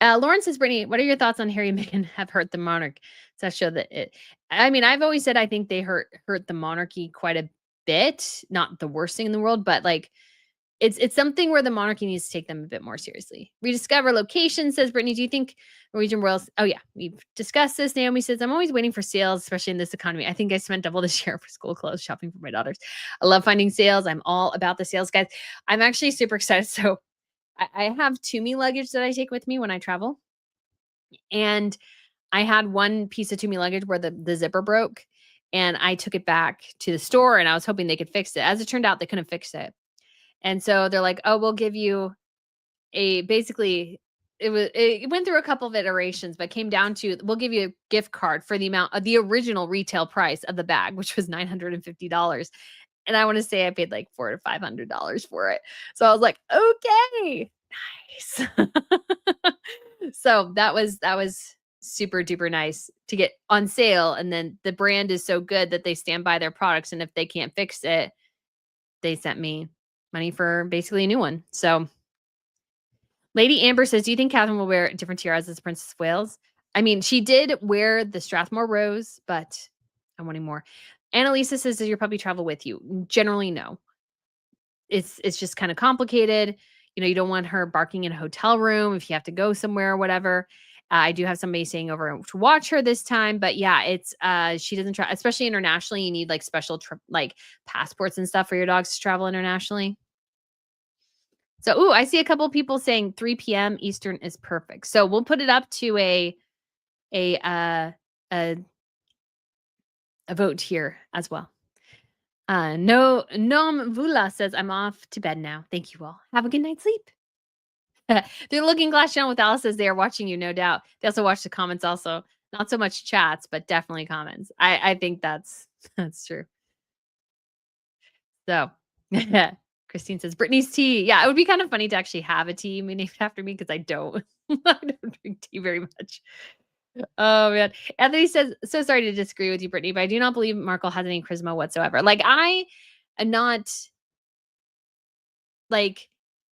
Lauren says, Brittany, what are your thoughts on Harry and Meghan have hurt the monarch? So that show that I've always said I think they hurt the monarchy quite a bit. Not the worst thing in the world, but like it's something where the monarchy needs to take them a bit more seriously. Rediscover location, says Brittany. Do you think Norwegian royals? Oh yeah, we've discussed this. Naomi says, I'm always waiting for sales, especially in this economy. I think I spent double this year for school clothes shopping for my daughters. I love finding sales. I'm all about the sales, guys. I'm actually super excited. So I have Tumi luggage that I take with me when I travel. And I had one piece of Tumi luggage where the zipper broke, and I took it back to the store and I was hoping they could fix it. As it turned out, they couldn't fix it. And so they're like, oh, we'll give you basically it went through a couple of iterations, but came down to, we'll give you a gift card for the amount of the original retail price of the bag, which was $950. And I want to say I paid like $400 to $500 for it. So I was like, okay, nice. So that was super duper nice to get on sale. And then the brand is so good that they stand by their products. And if they can't fix it, they sent me money for basically a new one. So Lady Amber says, do you think Catherine will wear different tiaras as Princess of Wales? I mean, she did wear the Strathmore Rose, but I'm wanting more. Annalisa says, does your puppy travel with you? Generally, no. It's just kind of complicated. You don't want her barking in a hotel room if you have to go somewhere or whatever. I do have somebody staying over to watch her this time, but yeah, it's she doesn't try, especially internationally. You need like special like passports and stuff for your dogs to travel internationally. So, ooh, I see a couple people saying 3 p.m. Eastern is perfect. So we'll put it up to a uh a a vote here as well. No Nom Vula says I'm off to bed now. Thank you all. Have a good night's sleep. The Looking Glass channel with Alice says they are watching you, no doubt. They also watch the comments also. Not so much chats, but definitely comments. I think that's that's true. So Christine says Brittany's tea. Yeah, it would be kind of funny to actually have a tea named after me because I don't. I don't drink tea very much. Oh man. Anthony says, so sorry to disagree with you, Brittany, but I do not believe Markle has any charisma whatsoever. Like I am not like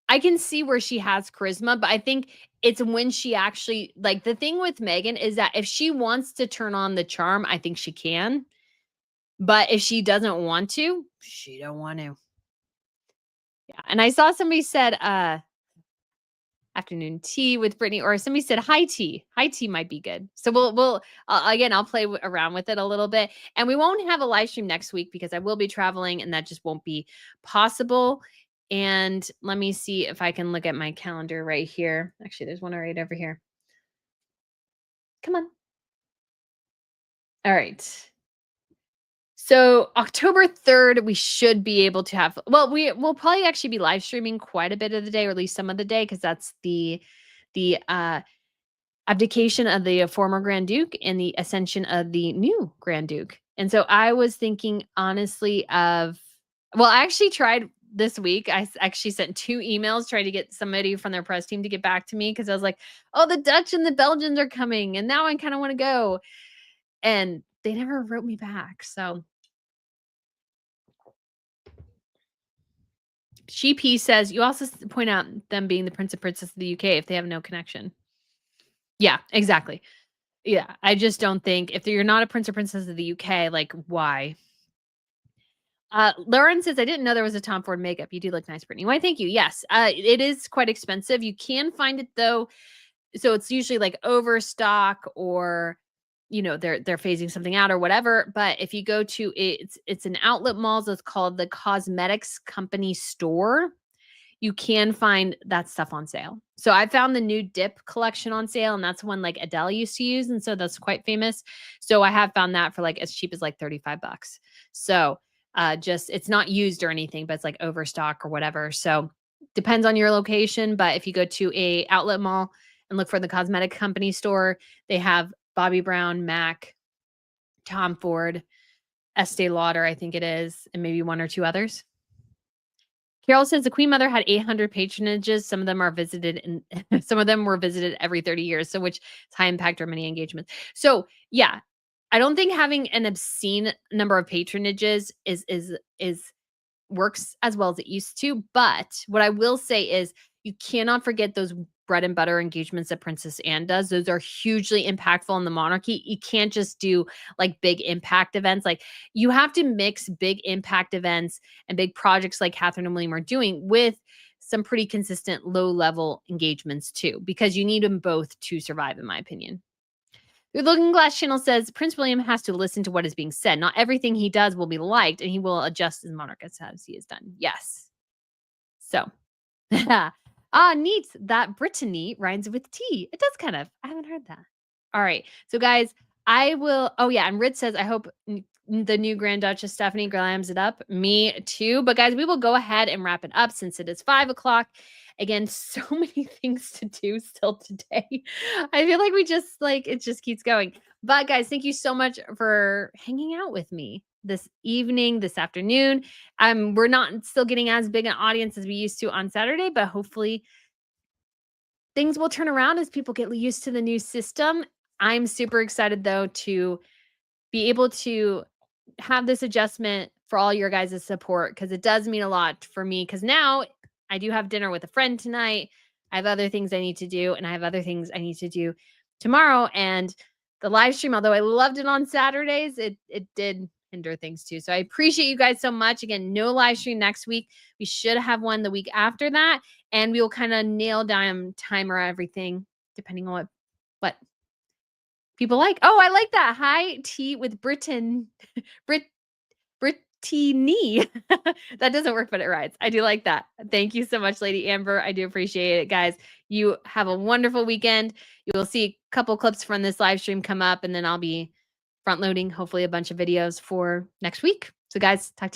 I can see where she has charisma, but I think it's when she actually like the thing with Meghan is that if she wants to turn on the charm, I think she can. But if she doesn't want to, she don't want to. Yeah. And I saw somebody said afternoon tea with Brittany, or somebody said high tea. High tea might be good. So we'll again, I'll play around with it a little bit, and we won't have a live stream next week because I will be traveling, and that just won't be possible. And let me see if I can look at my calendar right here. Actually, there's one right over here. Come on. All right. So October 3rd, we should be able to have, well, will probably actually be live streaming quite a bit of the day, or at least some of the day, because that's the abdication of the former Grand Duke and the ascension of the new Grand Duke. And so I was thinking honestly of, well, I actually tried this week. I actually sent 2 emails trying to get somebody from their press team to get back to me because I was like, oh, the Dutch and the Belgians are coming. And now I kind of want to go. And they never wrote me back. So She says, you also point out them being the Prince and Princess of the UK if they have no connection. Yeah, exactly. Yeah, I just don't think if you're not a Prince or Princess of the UK, like, why? Lauren says, I didn't know there was a Tom Ford makeup. You do look nice, Brittany. Why, thank you. Yes, it is quite expensive. You can find it though. So it's usually like overstock or they're phasing something out or whatever. But if you go to it's an outlet mall, so it's called the Cosmetics Company Store. You can find that stuff on sale. So I found the new Dip collection on sale, and that's one like Adele used to use, and so that's quite famous. So I have found that for like as cheap as like $35. So just it's not used or anything, but it's like overstock or whatever. So depends on your location, but if you go to a outlet mall and look for the cosmetic company store, they have Bobbi Brown, MAC, Tom Ford, Estee Lauder, I think it is, and maybe 1 or 2 others. Carol says the Queen Mother had 800 patronages. Some of them are visited and some of them were visited every 30 years. So which is high impact or many engagements. So yeah, I don't think having an obscene number of patronages is works as well as it used to. But what I will say is you cannot forget those bread and butter engagements that Princess Anne does. Those are hugely impactful in the monarchy. You can't just do like big impact events. Like you have to mix big impact events and big projects like Catherine and William are doing with some pretty consistent low level engagements too, because you need them both to survive, in my opinion. The Looking Glass channel says Prince William has to listen to what is being said. Not everything he does will be liked, and he will adjust his monarch as he has done. Yes. So, neat. That Brittany rhymes with T. It does kind of. I haven't heard that. All right. So, guys, I will. Oh, yeah. And Rid says, I hope the new Grand Duchess Stephanie glams it up. Me too. But, guys, we will go ahead and wrap it up since it is 5 o'clock. Again, so many things to do still today. I feel like we just like it just keeps going. But guys, thank you so much for hanging out with me this evening, this afternoon. We're not still getting as big an audience as we used to on Saturday, but hopefully things will turn around as people get used to the new system. I'm super excited though to be able to have this adjustment for all your guys' support because it does mean a lot for me because now I do have dinner with a friend tonight. I have other things I need to do, and I have other things I need to do tomorrow. And the live stream, although I loved it on Saturdays, it did hinder things too. So I appreciate you guys so much. Again, no live stream next week. We should have one the week after that, and we will kind of nail down timer everything depending on what What? People like? Oh, I like that. High tea with Brittany. That doesn't work, but it rhymes. I do like that. Thank you so much, Lady Amber. I do appreciate it, guys. You have a wonderful weekend. You will see a couple clips from this live stream come up, and then I'll be front loading, hopefully, a bunch of videos for next week. So, guys, talk to you.